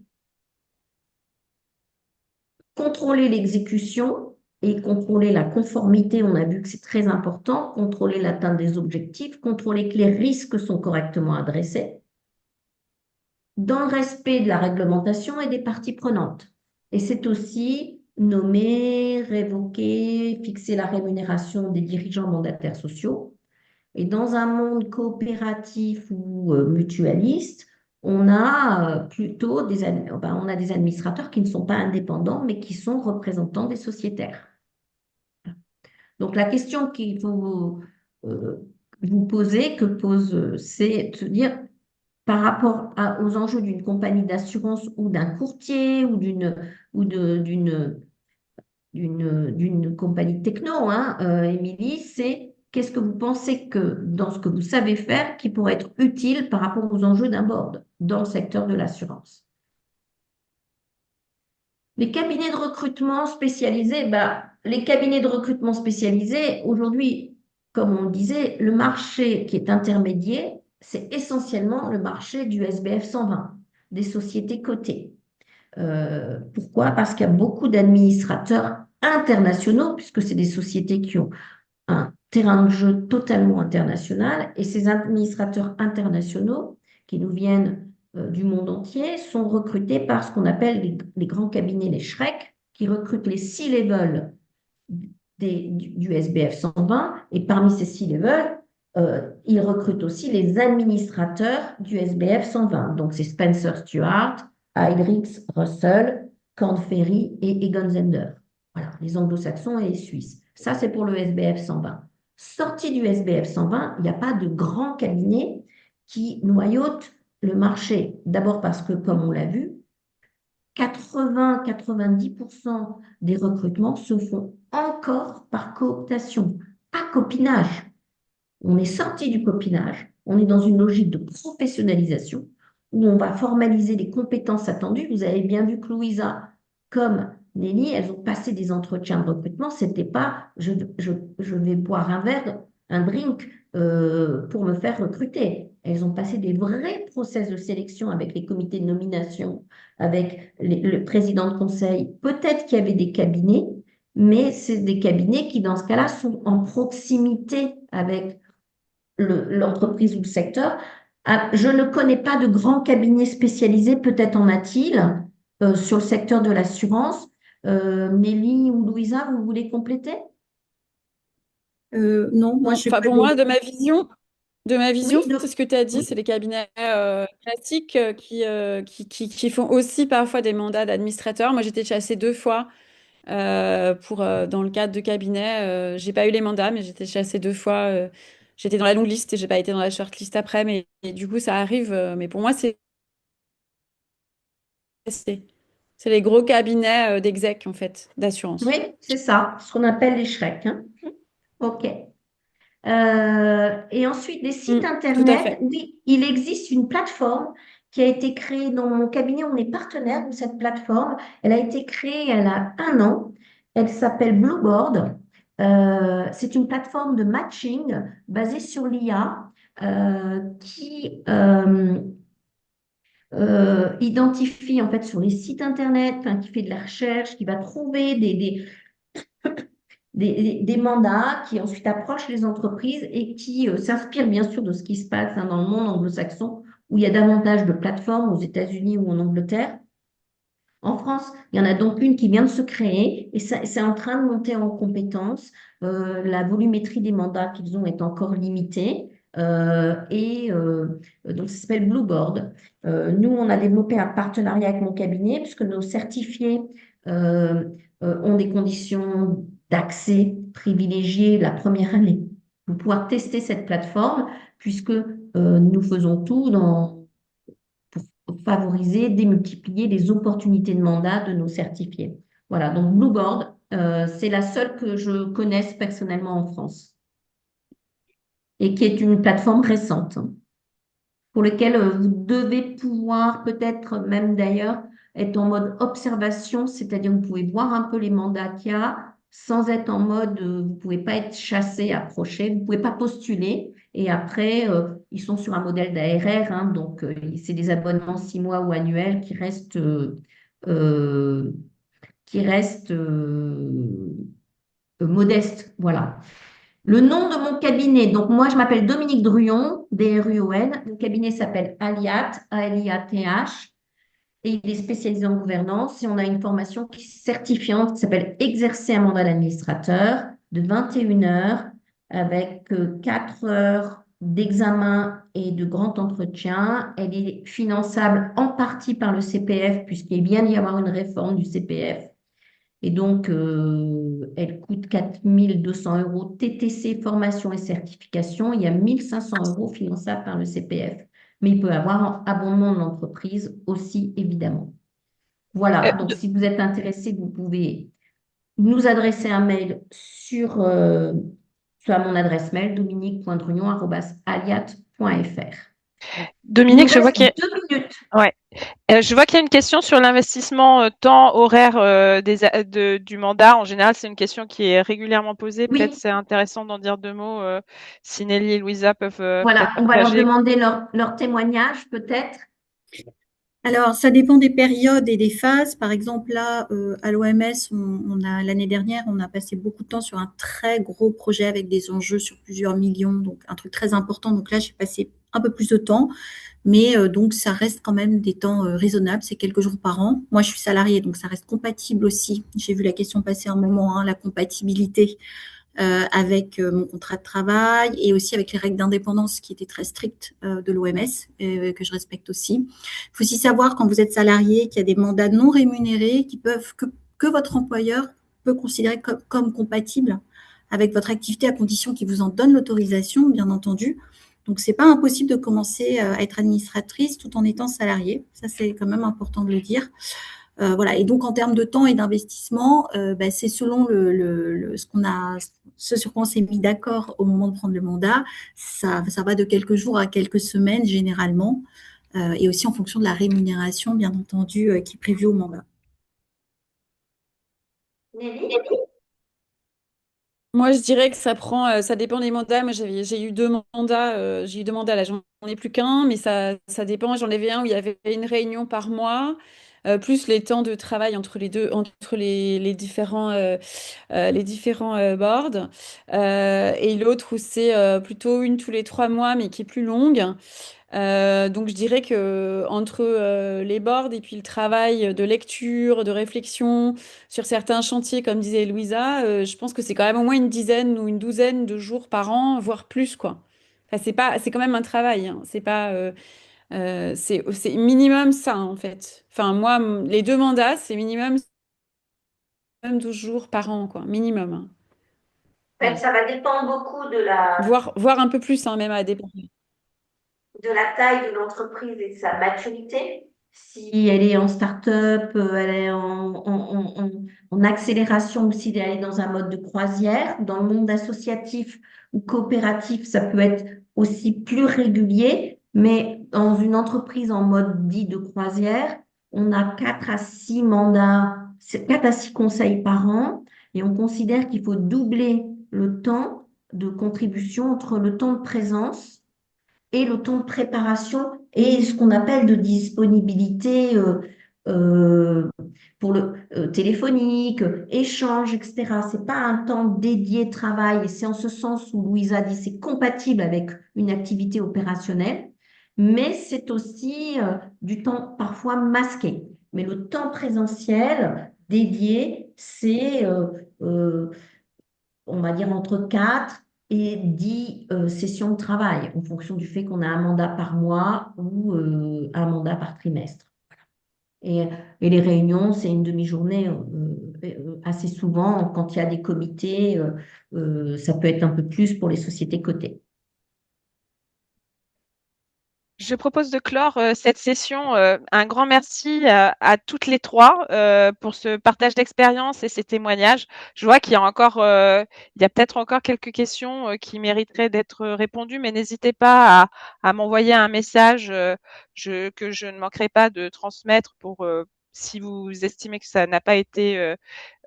contrôler l'exécution et contrôler la conformité, on a vu que c'est très important, contrôler l'atteinte des objectifs, contrôler que les risques sont correctement adressés, dans le respect de la réglementation et des parties prenantes. Et c'est aussi nommer, révoquer, fixer la rémunération des dirigeants mandataires sociaux. Et dans un monde coopératif ou mutualiste, on a plutôt on a des administrateurs qui ne sont pas indépendants, mais qui sont représentants des sociétaires. Donc la question qu'il faut euh, vous poser, c'est de se dire, par rapport aux enjeux d'une compagnie d'assurance ou d'un courtier ou d'une compagnie techno, hein, Émilie, c'est qu'est-ce que vous pensez que dans ce que vous savez faire qui pourrait être utile par rapport aux enjeux d'un board dans le secteur de l'assurance? Les cabinets de recrutement spécialisés, les cabinets de recrutement spécialisés, aujourd'hui, comme on le disait, le marché qui est intermédiaire, c'est essentiellement le marché du SBF 120, des sociétés cotées. Pourquoi? Parce qu'il y a beaucoup d'administrateurs internationaux, puisque c'est des sociétés qui ont un terrain de jeu totalement international, et ces administrateurs internationaux qui nous viennent du monde entier sont recrutés par ce qu'on appelle les grands cabinets, les SHREC, qui recrutent les C-level du SBF 120, et parmi ces C-level, ils recrutent aussi les administrateurs du SBF 120. Donc, c'est Spencer Stuart, Heydrich, Russell, Korn Ferry et Egon Zehnder. Voilà, les anglo-saxons et les suisses. Ça, c'est pour le SBF 120. Sorti du SBF 120, il n'y a pas de grand cabinet qui noyaute le marché. D'abord parce que, comme on l'a vu, 80-90% des recrutements se font encore par cooptation, pas copinage. On est sorti du copinage, on est dans une logique de professionnalisation où on va formaliser les compétences attendues. Vous avez bien vu que Louisa, comme Nelly, elles ont passé des entretiens de recrutement. C'était pas je vais boire un verre, un drink pour me faire recruter. Elles ont passé des vrais process de sélection avec les comités de nomination, avec le président de conseil. Peut-être qu'il y avait des cabinets, mais c'est des cabinets qui, dans ce cas-là, sont en proximité avec l'entreprise ou le secteur. Je ne connais pas de grands cabinets spécialisés, peut-être en a-t-il, sur le secteur de l'assurance. Nelly ou Louisa, vous voulez compléter? Non, moi Non, je suis enfin, pas pour moi, de ma vision, Oui, c'est ce que tu as dit, oui. c'est les cabinets classiques qui font aussi parfois des mandats d'administrateur. Moi, j'étais chassée 2 fois dans le cadre de cabinets. J'ai pas eu les mandats, mais j'étais chassée 2 fois. J'étais dans la longue liste et j'ai pas été dans la shortlist après, mais et du coup, ça arrive. Mais pour moi, c'est c'est les gros cabinets d'exec, en fait, d'assurance. Oui, c'est ça, ce qu'on appelle les Shrek, hein. OK. Et ensuite, des sites Tout à Internet. fait. Oui, il existe une plateforme qui a été créée dans mon cabinet. On est partenaire de cette plateforme. Elle a été créée, elle a 1 an. Elle s'appelle Blueboard. C'est une plateforme de matching basée sur l'IA qui identifie en fait sur les sites Internet, enfin, qui fait de la recherche, qui va trouver des mandats qui ensuite approchent les entreprises et qui s'inspirent bien sûr de ce qui se passe dans le monde anglo-saxon, où il y a davantage de plateformes aux États-Unis ou en Angleterre. En France, il y en a donc une qui vient de se créer et c'est en train de monter en compétences. La volumétrie des mandats qu'ils ont est encore limitée. Donc, ça s'appelle Blueboard. Nous, on a développé un partenariat avec mon cabinet puisque nos certifiés euh, ont des conditions d'accès privilégiées la première année pour pouvoir tester cette plateforme puisque nous faisons tout pour favoriser, démultiplier les opportunités de mandat de nos certifiés. Voilà, donc Blueboard, c'est la seule que je connaisse personnellement en France et qui est une plateforme récente pour laquelle vous devez pouvoir peut-être même d'ailleurs être en mode observation, c'est-à-dire vous pouvez voir un peu les mandats qu'il y a sans être en mode, vous ne pouvez pas être chassé, approché, vous ne pouvez pas postuler. Et après, ils sont sur un modèle d'ARR, hein, donc c'est des abonnements 6 mois ou annuels euh, qui restent modestes. Voilà. Le nom de mon cabinet, donc moi je m'appelle Dominique Druon, D-R-U-O-N. Le cabinet s'appelle Aliat, A-L-I-A-T-H, et il est spécialisé en gouvernance. Et on a une formation certifiante qui s'appelle Exercer un mandat d'administrateur de 21 heures avec 4 heures d'examen et de grand entretien. Elle est finançable en partie par le CPF puisqu'il vient d'y avoir une réforme du CPF. Et donc, elle coûte 4 200 € TTC, formation et certification. Il y a 1 500 € finançables par le CPF. Mais il peut y avoir un abondement de l'entreprise aussi, évidemment. Voilà, donc si vous êtes intéressé, vous pouvez nous adresser un mail sur mon adresse mail, dominique.drugnon@aliat.fr. Il nous Dominique, reste 2 minutes. ouais. Je vois qu'il y a une question sur l'investissement temps horaire du mandat. En général, c'est une question qui est régulièrement posée. Oui. Peut-être c'est intéressant d'en dire 2 mots. Si Nelly et Louisa peuvent Voilà, peut-être on va leur partager. demander leur témoignage, peut-être. Alors, ça dépend des périodes et des phases. Par exemple, là, à l'OMS, l'année dernière, on a passé beaucoup de temps sur un très gros projet avec des enjeux sur plusieurs millions, donc un truc très important. Donc là, j'ai passé un peu plus de temps, mais donc ça reste quand même des temps raisonnables. C'est quelques jours par an. Moi, je suis salariée, donc ça reste compatible aussi. J'ai vu la question passer un moment, hein, la compatibilité avec mon contrat de travail et aussi avec les règles d'indépendance qui étaient très strictes de l'OMS, que je respecte aussi. Il faut aussi savoir quand vous êtes salarié qu'il y a des mandats non rémunérés que votre employeur peut considérer comme compatibles avec votre activité à condition qu'il vous en donne l'autorisation, bien entendu. Donc, c'est pas impossible de commencer à être administratrice tout en étant salariée. Ça, c'est quand même important de le dire. Voilà. Et donc, en termes de temps et d'investissement, c'est selon ce sur quoi on s'est mis d'accord au moment de prendre le mandat. Ça va de quelques jours à quelques semaines, généralement, et aussi en fonction de la rémunération, bien entendu, qui est prévue au mandat. Nelly? Moi, je dirais que ça dépend des mandats. Moi, j'ai eu 2 mandats, là, j'en ai plus qu'un, mais ça dépend. J'en avais un où il y avait une réunion par mois, plus les temps de travail entre les deux, entre les différents boards. Et l'autre où c'est plutôt une tous les 3 mois, mais qui est plus longue. Donc je dirais que entre les boards et puis le travail de lecture, de réflexion sur certains chantiers, comme disait Louisa, je pense que c'est quand même au moins une dizaine ou une douzaine de jours par an, voire plus, quoi. Enfin, c'est quand même un travail, hein. C'est pas, c'est minimum ça, en fait. Enfin, moi, les 2 mandats, c'est minimum 12 jours par an, quoi, minimum, hein. En fait, Voilà. ça va dépendre beaucoup de la, Voire un peu plus, hein, même à dépendre. de la taille de l'entreprise et de sa maturité. Si elle est en start-up, elle est en accélération aussi, elle est dans un mode de croisière. Dans le monde associatif ou coopératif, ça peut être aussi plus régulier, mais dans une entreprise en mode dit de croisière, on a 4 à 6 mandats, 4 à 6 conseils par an, et on considère qu'il faut doubler le temps de contribution entre le temps de présence et le temps de préparation et ce qu'on appelle de disponibilité euh, pour le téléphonique, échange, etc. C'est pas un temps dédié travail et c'est en ce sens où Louisa dit c'est compatible avec une activité opérationnelle, mais c'est aussi du temps parfois masqué. Mais le temps présentiel dédié, c'est on va dire entre 4 et 10 sessions de travail, en fonction du fait qu'on a un mandat par mois ou un mandat par trimestre. Et, et les réunions, c'est une demi-journée assez souvent. Quand il y a des comités, ça peut être un peu plus pour les sociétés cotées. Je propose de clore cette session. Un grand merci à toutes les trois pour ce partage d'expérience et ces témoignages. Je vois qu'il y a il y a peut-être encore quelques questions qui mériteraient d'être répondues, mais n'hésitez pas à m'envoyer un message que je ne manquerai pas de transmettre pour si vous estimez que ça n'a pas été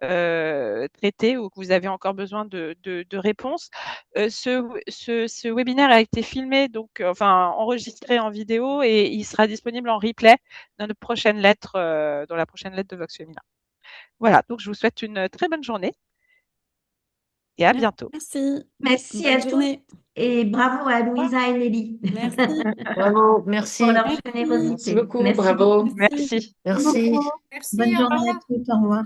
traité ou que vous avez encore besoin de réponses. Ce webinaire a été filmé, donc enfin enregistré en vidéo et il sera disponible en replay dans notre prochaine lettre, dans la prochaine lettre de Vox Femina. Voilà, donc je vous souhaite une très bonne journée et à bientôt. Merci. Merci Bonne à tous journée. et bravo à Louisa et Nelly Merci. Bravo, merci. pour leur Merci. générosité. Merci beaucoup, Merci bravo. beaucoup. Merci. Merci. Bonne journée à tous. Au revoir.